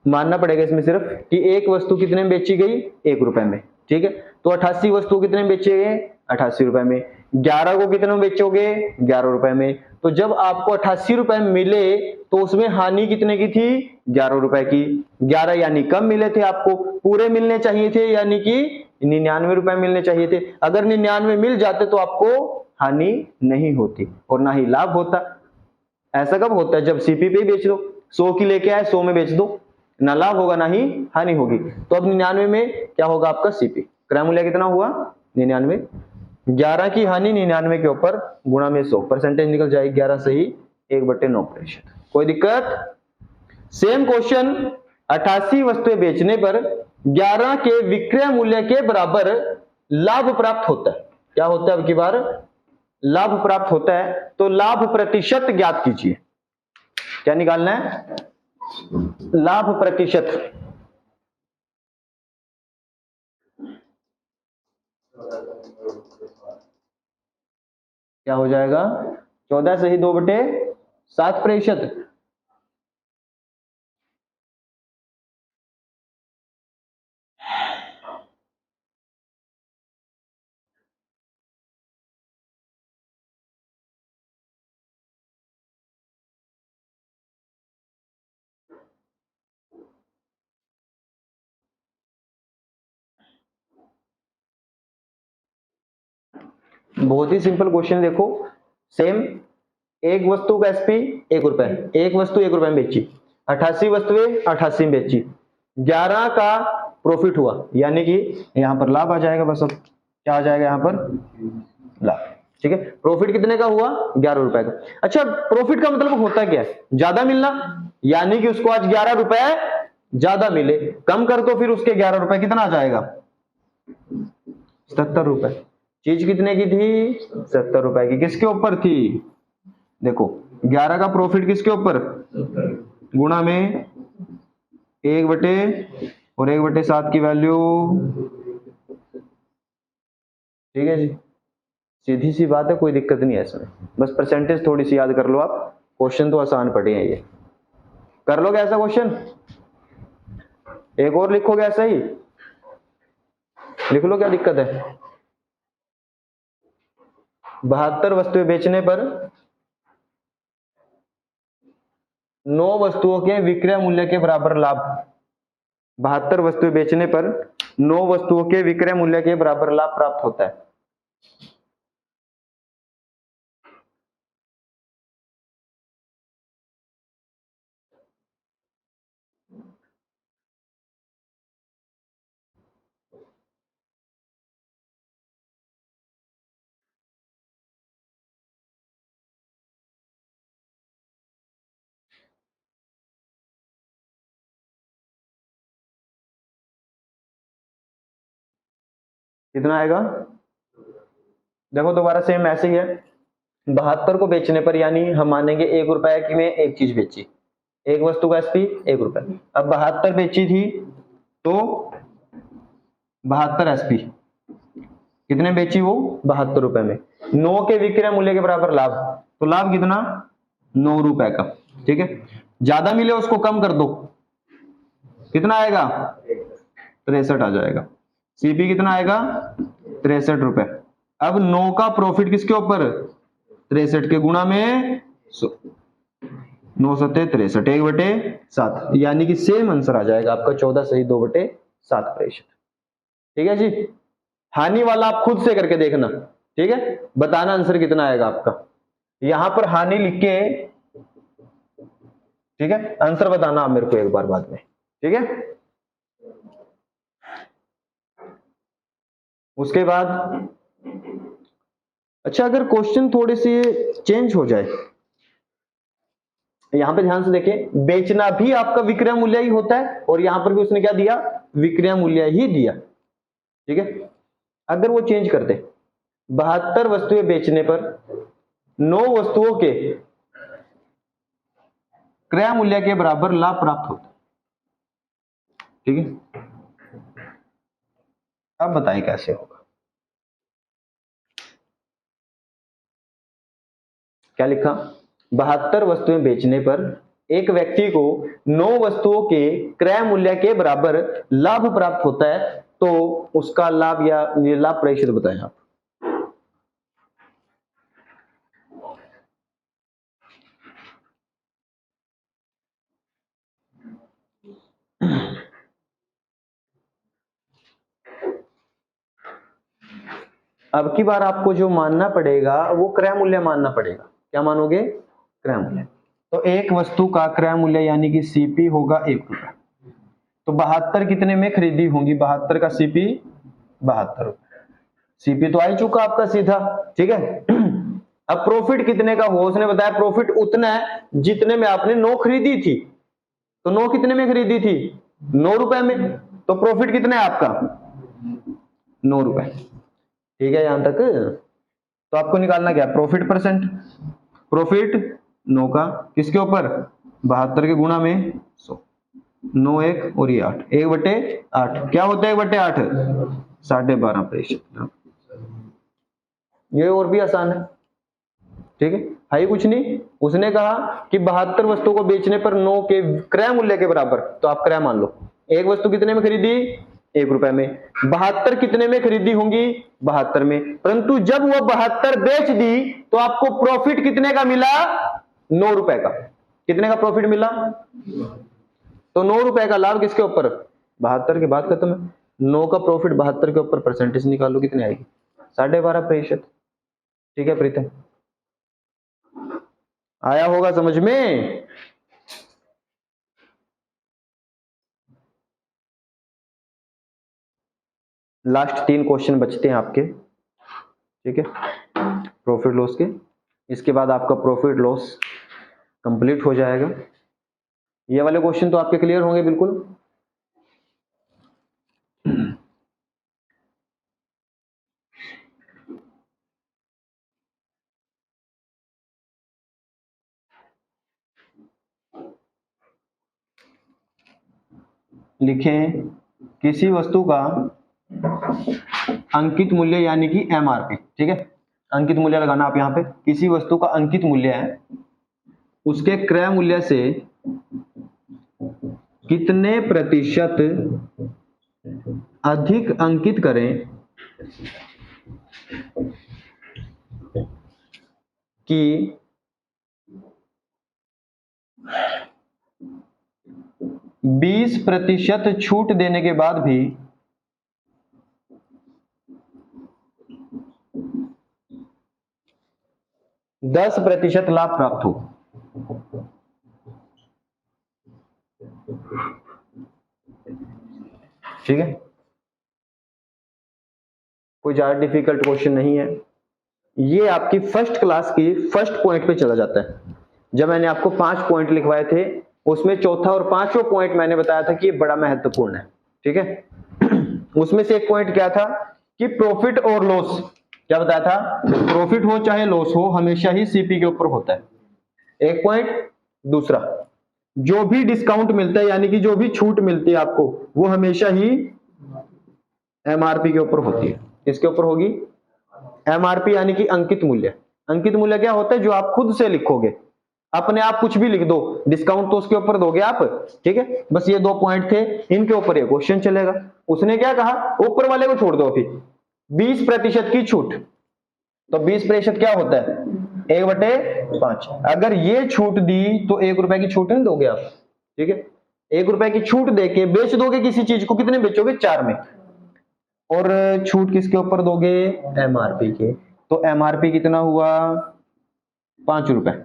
Speaker 1: मानना पड़ेगा इसमें सिर्फ कि एक वस्तु कितने में बेची गई? 1 रुपए में। ठीक है, तो 88 वस्तु कितने में बेचे गए? 88 रुपए में। 11 को कितने में बेचोगे? 11 रुपए में। तो जब आपको 88 रुपए मिले तो उसमें हानि कितने की थी? 11 रुपए की। 11 यानी कम मिले थे आपको, पूरे मिलने चाहिए थे, यानी कि 99 रुपए मिलने चाहिए थे। अगर 99 मिल जाते तो आपको हानि नहीं होती और ना ही लाभ होता। ऐसा कब होता है? जब सीपी पे बेच दो, 100 की लेके आए 100 में बेच दो, ना लाभ होगा ना ही हानि होगी। तो अब 99 में क्या होगा आपका सीपी, क्रय मूल्य कितना हुआ 99, 11 की हानि 99 के ऊपर गुणा में 100, परसेंटेज निकल जाएगी 11 से ही 1/9%। कोई दिक्कत? सेम क्वेश्चन, 88 वस्तुएं बेचने पर 11 के विक्रय मूल्य के बराबर लाभ प्राप्त होता है। क्या होता है अब की बार? लाभ प्राप्त होता है। तो लाभ प्रतिशत ज्ञात कीजिए। क्या निकालना है? लाभ प्रतिशत। क्या हो जाएगा? 14 से ही 2/7%। बहुत ही सिंपल क्वेश्चन, देखो सेम, एक वस्तु का एसपी 1 रुपए, एक वस्तु 1 रुपए में बेची, 88 वस्तुएं 88 में बेची, 11 का प्रॉफिट हुआ, यानी कि यहां पर लाभ आ जाएगा। बस अब क्या आ जाएगा यहां पर? लाभ। ठीक है, प्रॉफिट कितने का हुआ? 11 रुपए का। अच्छा, प्रॉफिट का मतलब होता क्या है? ज्यादा मिलना, यानी कि उसको आज 11 रुपए ज्यादा मिले। कम कर तो फिर उसके 11 रुपए कितना आ जाएगा? 77 रुपए। चीज कितने की थी? 70 रुपए की। किसके ऊपर थी? देखो 11 का प्रॉफिट किसके ऊपर? गुणा में 1/7 की वैल्यू। ठीक है जी, सीधी सी बात है, कोई दिक्कत नहीं है इसमें। बस परसेंटेज थोड़ी सी याद कर लो आप, क्वेश्चन तो आसान पड़े हैं। ये कर लोगे ऐसा क्वेश्चन? एक और लिखोगे ऐसा ही? लिख लो, क्या दिक्कत है? 72 वस्तुएं बेचने पर 9 वस्तुओं के विक्रय मूल्य के बराबर लाभ। 72 वस्तुएं बेचने पर 9 वस्तुओं के विक्रय मूल्य के बराबर लाभ प्राप्त होता है। कितना आएगा? देखो दोबारा सेम ऐसे ही है, 72 को बेचने पर, यानी हम मानेंगे 1 रुपए की में एक चीज बेची, एक वस्तु का एसपी 1 रुपए। अब 72 बेची थी तो 72 एसपी कितने बेची वो? 72 रुपए में। 9 के विक्रय मूल्य के बराबर लाभ, तो लाभ कितना? 9 रुपए का। ठीक है, ज्यादा मिले उसको कम कर दो, कितना आएगा? 63 आ जाएगा। सीपी कितना आएगा? 63 रुपए। अब 9 का प्रॉफिट किसके ऊपर? 63 के गुणा में 9 सत्ते 63, 1/7, यानी कि सेम आंसर आ जाएगा आपका 14 से ही 2/7%। ठीक है जी, हानि वाला आप खुद से करके देखना। ठीक है, बताना आंसर कितना आएगा आपका। यहां पर हानि लिख के, ठीक है, आंसर बताना आप मेरे को एक बार बाद में। ठीक है, उसके बाद अच्छा, अगर क्वेश्चन थोड़े से चेंज हो जाए, यहां पे ध्यान से देखें, बेचना भी आपका विक्रय मूल्य ही होता है, और यहां पर भी उसने क्या दिया? विक्रय मूल्य ही दिया। ठीक है, अगर वो चेंज करते, 72 वस्तुएं बेचने पर 9 वस्तुओं के क्रय मूल्य के बराबर लाभ प्राप्त होता है। ठीक है, अब बताएं कैसे होगा। क्या लिखा? 72 वस्तुएं बेचने पर एक व्यक्ति को 9 वस्तुओं के क्रय मूल्य के बराबर लाभ प्राप्त होता है, तो उसका लाभ या लाभ प्रतिशत बताएं आप। अब की बार आपको जो मानना पड़ेगा वो क्रय मूल्य मानना पड़ेगा। क्या मानोगे? क्रय मूल्य। तो एक वस्तु का क्रय मूल्य यानी कि सीपी होगा 1 रुपया। तो 72 कितने में खरीदी होंगी, 72 का सीपी 72 रुपए, सीपी तो आ ही चुका आपका सीधा, ठीक है। अब प्रॉफिट कितने का हुआ, उसने बताया प्रॉफिट उतना है जितने में आपने 9 खरीदी थी, तो 9 कितने में खरीदी थी, 9 रुपए में, तो प्रॉफिट कितना है आपका 9 रुपए, ठीक है यहां तक। तो आपको निकालना क्या, प्रॉफिट परसेंट, प्रॉफिट 9 का किसके ऊपर 72 के गुणा में 100, 9 1 और ये 8, 1/8 क्या होता है 1/8 12.5%। ये और भी आसान है, ठीक है ही कुछ नहीं। उसने कहा कि 72 वस्तुओं को बेचने पर 9 के क्रय मूल्य के बराबर, तो आप क्रय मान लो, एक वस्तु कितने में खरीदी 1 रुपए में, 72 कितने में खरीदी होंगी 72 में, परंतु जब वो 72 बेच दी तो आपको प्रॉफिट कितने का मिला 9 रुपए का, कितने का प्रॉफिट मिला, तो 9 रुपए का लाभ किसके ऊपर 72 के बाद खत्म है, 9 का प्रॉफिट 72 के ऊपर परसेंटेज निकालो कितनी आएगी 12.5%, ठीक है प्रीतम, आया होगा समझ में। लास्ट 3 क्वेश्चन बचते हैं आपके, ठीक है, प्रॉफिट लॉस के, इसके बाद आपका प्रॉफिट लॉस कंप्लीट हो जाएगा। ये वाले क्वेश्चन तो आपके क्लियर होंगे बिल्कुल। लिखें किसी वस्तु का अंकित मूल्य यानी कि एमआरपी, ठीक है, अंकित मूल्य लगाना आप यहां पे, किसी वस्तु का अंकित मूल्य है, उसके क्रय मूल्य से कितने प्रतिशत अधिक अंकित करें कि 20% छूट देने के बाद भी 10% लाभ प्राप्त हो। ठीक है, कोई ज्यादा डिफिकल्ट क्वेश्चन नहीं है, ये आपकी फर्स्ट क्लास की फर्स्ट पॉइंट पे चला जाता है। जब मैंने आपको 5 पॉइंट लिखवाए थे, उसमें चौथा और 5वां पॉइंट मैंने बताया था कि ये बड़ा महत्वपूर्ण है, ठीक है। उसमें से एक पॉइंट क्या था कि प्रॉफिट और लॉस, क्या बताया था, प्रॉफिट हो चाहे लॉस हो हमेशा ही सीपी के ऊपर होता है, एक पॉइंट। दूसरा, जो भी डिस्काउंट मिलता है यानी कि जो भी छूट मिलती है आपको, वो हमेशा ही एमआरपी के ऊपर होती है। इसके ऊपर होगी एमआरपी यानी कि अंकित मूल्य। अंकित मूल्य क्या होता है, जो आप खुद से लिखोगे, अपने आप कुछ भी लिख दो, डिस्काउंट तो उसके ऊपर दोगे आप, ठीक है। बस ये 2 पॉइंट थे, इनके ऊपर ये क्वेश्चन चलेगा। उसने क्या कहा, ऊपर वाले को छोड़ दो, अभी 20% की छूट, तो 20% क्या होता है 1/5। अगर ये छूट दी तो 1 रुपए की छूट नहीं दोगे आप, ठीक है। 1 रुपए की छूट देके बेच दोगे किसी चीज को, कितने बेचोगे 4 में, और छूट किसके ऊपर दोगे एमआरपी के, तो एमआरपी कितना हुआ 5 रुपए।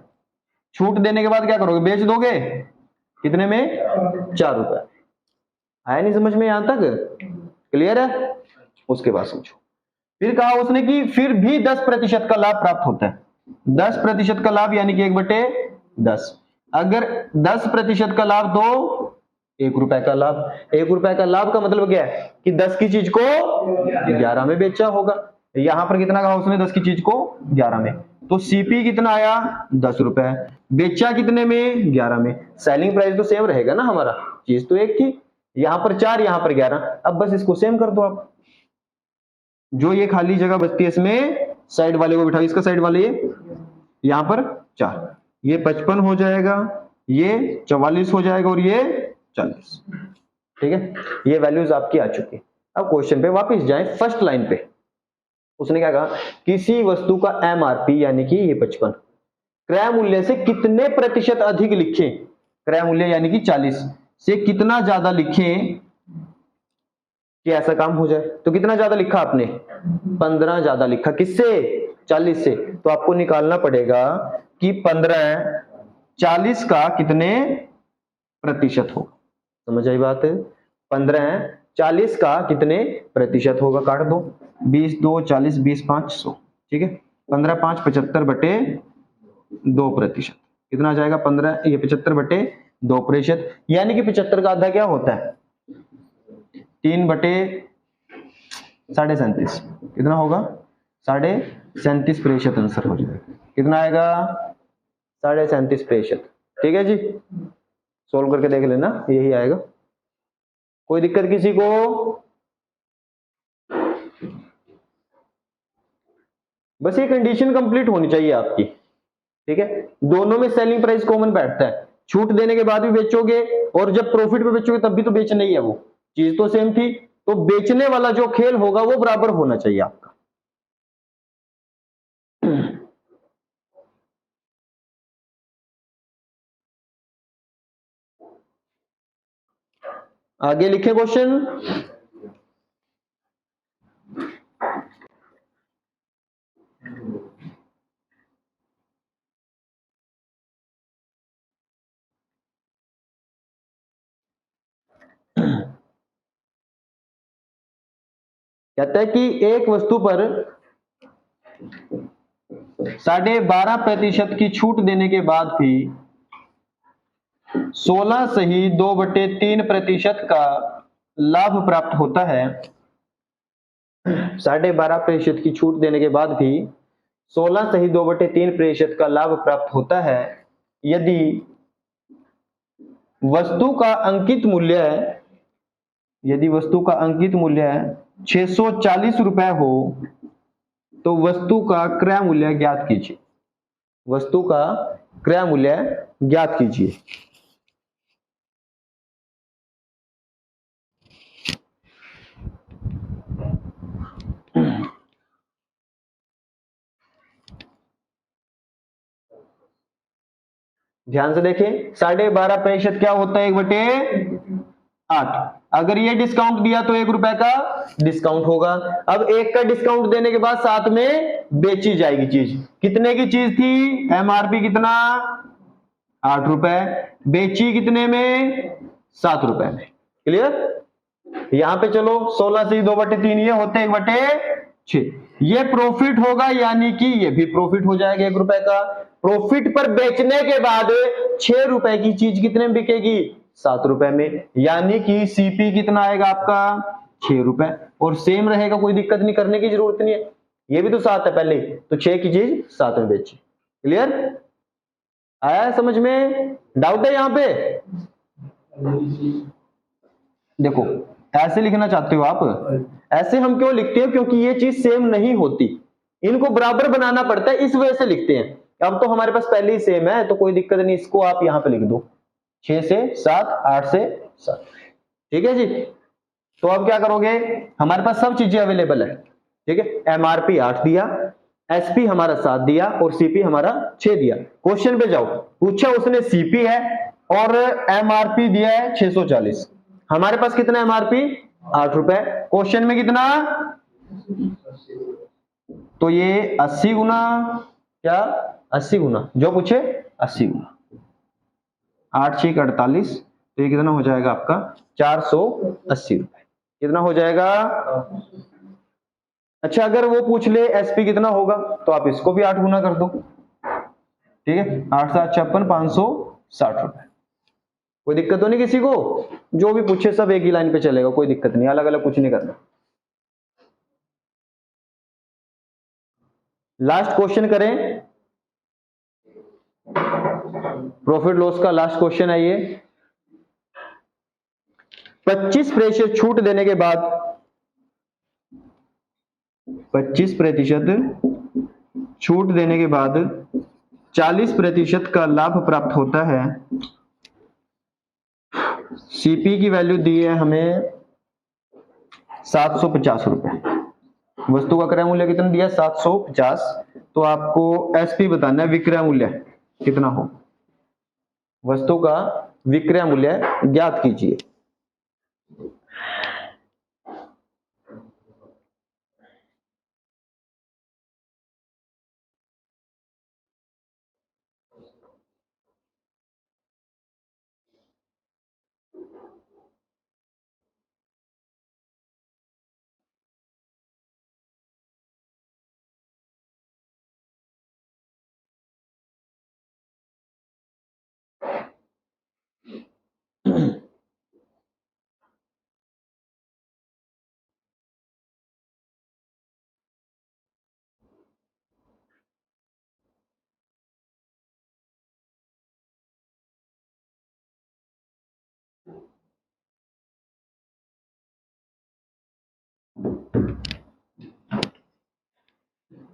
Speaker 1: छूट देने के बाद क्या करोगे, बेच दोगे कितने में 4 रुपए। आया नहीं समझ में यहां तक, क्लियर है। उसके बाद समझो, फिर कहा उसने कि फिर भी 10% का लाभ प्राप्त होता है। 10% का लाभ यानी कि 1/10। अगर 10% का लाभ दो 1 रुपए का लाभ। 1 रुपए का लाभ का मतलब क्या है कि 10 की चीज को 11 में बेचा होगा। यहां पर कितना कहा उसने, 10 की चीज को 11 में, तो सीपी कितना आया 10 रुपए, बेचा कितने में 11 में। सेलिंग प्राइस तो सेम रहेगा ना हमारा, चीज तो एक थी, यहां पर 4 यहां पर 11, अब बस इसको सेम कर दो आप। जो ये खाली जगह बचती है इसमें साइड वाले को बिठाओ, इसका साइड वाले ये यहां पर 4, ये 55 हो जाएगा, ये 44 हो जाएगा और ये 40, ठीक है। ये वैल्यूज आपकी आ चुकी है। अब क्वेश्चन पे वापस जाएं, फर्स्ट लाइन पे उसने क्या कहा, किसी वस्तु का एमआरपी यानी कि ये 55 क्रय मूल्य से कितने प्रतिशत अधिक लिखें, क्रय मूल्य यानी कि 40 से कितना ज्यादा लिखें कि ऐसा काम हो जाए। तो कितना ज्यादा लिखा आपने 15 ज्यादा लिखा, किससे 40 से, तो आपको निकालना पड़ेगा कि 15 40 का कितने प्रतिशत होगा। समझ आई बात है। 15 है, 40 का कितने प्रतिशत होगा, काट दो, 20 2 40, 20 5 100, ठीक है, 15 5 75 बटे 2%, कितना आ जाएगा 15, ये 75 बटे 2%, यानी कि 75 का आधा क्या होता है 3 बटे 37.5, कितना होगा 37.5% आंसर हो जाएगा, कितना आएगा 37.5%, ठीक है जी, सोल्व करके देख लेना, यही आएगा, कोई दिक्कत किसी को, बस ये कंडीशन कंप्लीट होनी चाहिए आपकी, ठीक है, दोनों में सेलिंग प्राइस कॉमन बैठता है, छूट देने के बाद भी बेचोगे और जब प्रॉफिट पे बेचोगे तब भी तो बेचना ही है, वो चीज तो सेम थी, तो बेचने वाला जो खेल होगा वो बराबर होना चाहिए आपका। आगे लिखे क्वेश्चन, कहता है कि एक वस्तु पर 12.5% की छूट देने के बाद भी 16 सही 2/3% का लाभ प्राप्त होता है, 12.5% की छूट देने के बाद भी 16 सही 2/3% का लाभ प्राप्त होता है, यदि वस्तु का अंकित मूल्य, यदि वस्तु का अंकित मूल्य 640 रुपए हो तो वस्तु का क्रय मूल्य ज्ञात कीजिए, वस्तु का क्रय मूल्य ज्ञात कीजिए। ध्यान से देखें, 12.5% क्या होता है 1/8, अगर ये डिस्काउंट दिया तो 1 रुपए का डिस्काउंट होगा, अब 1 का डिस्काउंट देने के बाद साथ में बेची जाएगी चीज, कितने की चीज थी, एमआरपी कितना 8 रुपए, बेची कितने में 7 रुपए में, क्लियर, यहां पे चलो 16 से 2/3 ये होते 1/6, ये प्रॉफिट होगा, यानी कि ये भी प्रॉफिट हो जाएगा 1 रुपए का, प्रॉफिट पर बेचने के बाद 6 रुपए की चीज कितने में बिकेगी 7 रुपए में, यानी कि सीपी कितना आएगा आपका 6 रुपए, और सेम रहेगा, कोई दिक्कत नहीं, करने की जरूरत नहीं है, ये भी तो 7 है पहले, तो 6 की चीज 7 में बेची, क्लियर, आया है समझ में, डाउट है यहां पे, देखो ऐसे लिखना चाहते हो आप, ऐसे हम क्यों लिखते हैं, क्योंकि ये चीज सेम नहीं होती, इनको बराबर बनाना पड़ता है, इस वजह से लिखते हैं, अब तो हमारे पास पहले ही सेम है तो कोई दिक्कत नहीं, इसको आप यहां पे लिख दो 6 से 7, 8 से 7, ठीक है जी, तो अब क्या करोगे, हमारे पास सब चीजें अवेलेबल है, ठीक है, एमआरपी 8 दिया, एसपी हमारा 7 दिया और सीपी हमारा 6 दिया, क्वेश्चन पे जाओ, पूछा उसने सीपी है और एमआरपी दिया है 640, हमारे पास कितना एमआरपी 8 रुपए, क्वेश्चन में कितना, तो ये 80 गुना, क्या 80 गुना, जो पूछे 80 गुना, 8 6 48, तो ये कितना हो जाएगा आपका 480 रुपए, कितना हो जाएगा, अच्छा अगर वो पूछ ले एसपी कितना होगा तो आप इसको भी 8 गुना कर दो, ठीक है, 8 7 56 560 रुपए, कोई दिक्कत तो नहीं किसी को, जो भी पूछे सब एक ही लाइन पे चलेगा, कोई दिक्कत नहीं, अलग अलग कुछ नहीं करना। लास्ट क्वेश्चन करें, प्रॉफिट लॉस का लास्ट क्वेश्चन है ये, 25% छूट देने के बाद 25% छूट देने के बाद 40% का लाभ प्राप्त होता है, सीपी की वैल्यू दी है हमें 750 रुपए, वस्तु का क्रय मूल्य कितना दिया 750, तो आपको एसपी बताना है विक्रय मूल्य कितना हो, वस्तु का विक्रय मूल्य ज्ञात कीजिए।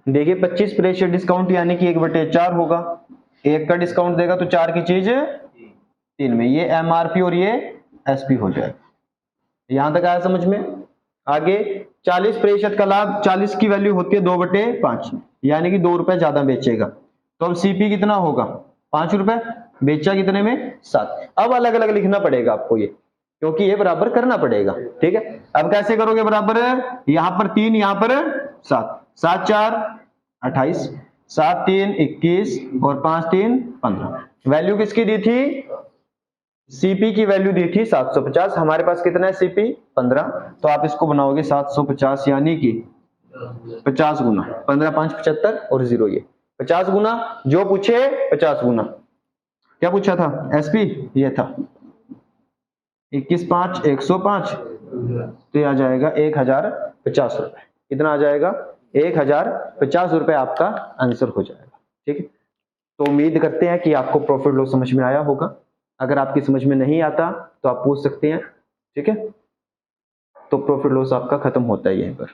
Speaker 1: देखिए 25% डिस्काउंट यानी कि 1/4 होगा, 1 का डिस्काउंट देगा तो 4 की चीज 3 में, ये एमआरपी और ये एसपी हो जाए। यहां तक आया समझ में? आगे 40% का लाभ, 40 की वैल्यू होती है 2/5 यानी कि 2 रुपए ज्यादा बेचेगा, तो अब सीपी कितना होगा 5 रुपए, बेचा कितने में 7। अब अलग अलग लिखना पड़ेगा आपको ये, क्योंकि ये बराबर करना पड़ेगा, ठीक है। अब कैसे करोगे बराबर, यहां पर 3 यहां पर 7, 7 4 28, 7 3 21 और 5 3 15। वैल्यू किसकी दी थी, सीपी की वैल्यू दी थी 750, हमारे पास कितना है सीपी 15, तो आप इसको बनाओगे 750 यानी कि 50 गुना, 15 5 75 और 0 ये 50 गुना, जो पूछे 50 गुना। क्या पूछा था एसपी, ये था 21 5 105, तो ये आ जाएगा 1050 रुपए। कितना आ जाएगा 1050 रुपए आपका आंसर हो जाएगा, ठीक है। तो उम्मीद करते हैं कि आपको प्रॉफिट लॉस समझ में आया होगा। अगर आपकी समझ में नहीं आता तो आप पूछ सकते हैं, ठीक है। तो प्रॉफिट लॉस आपका खत्म होता है यहीं पर।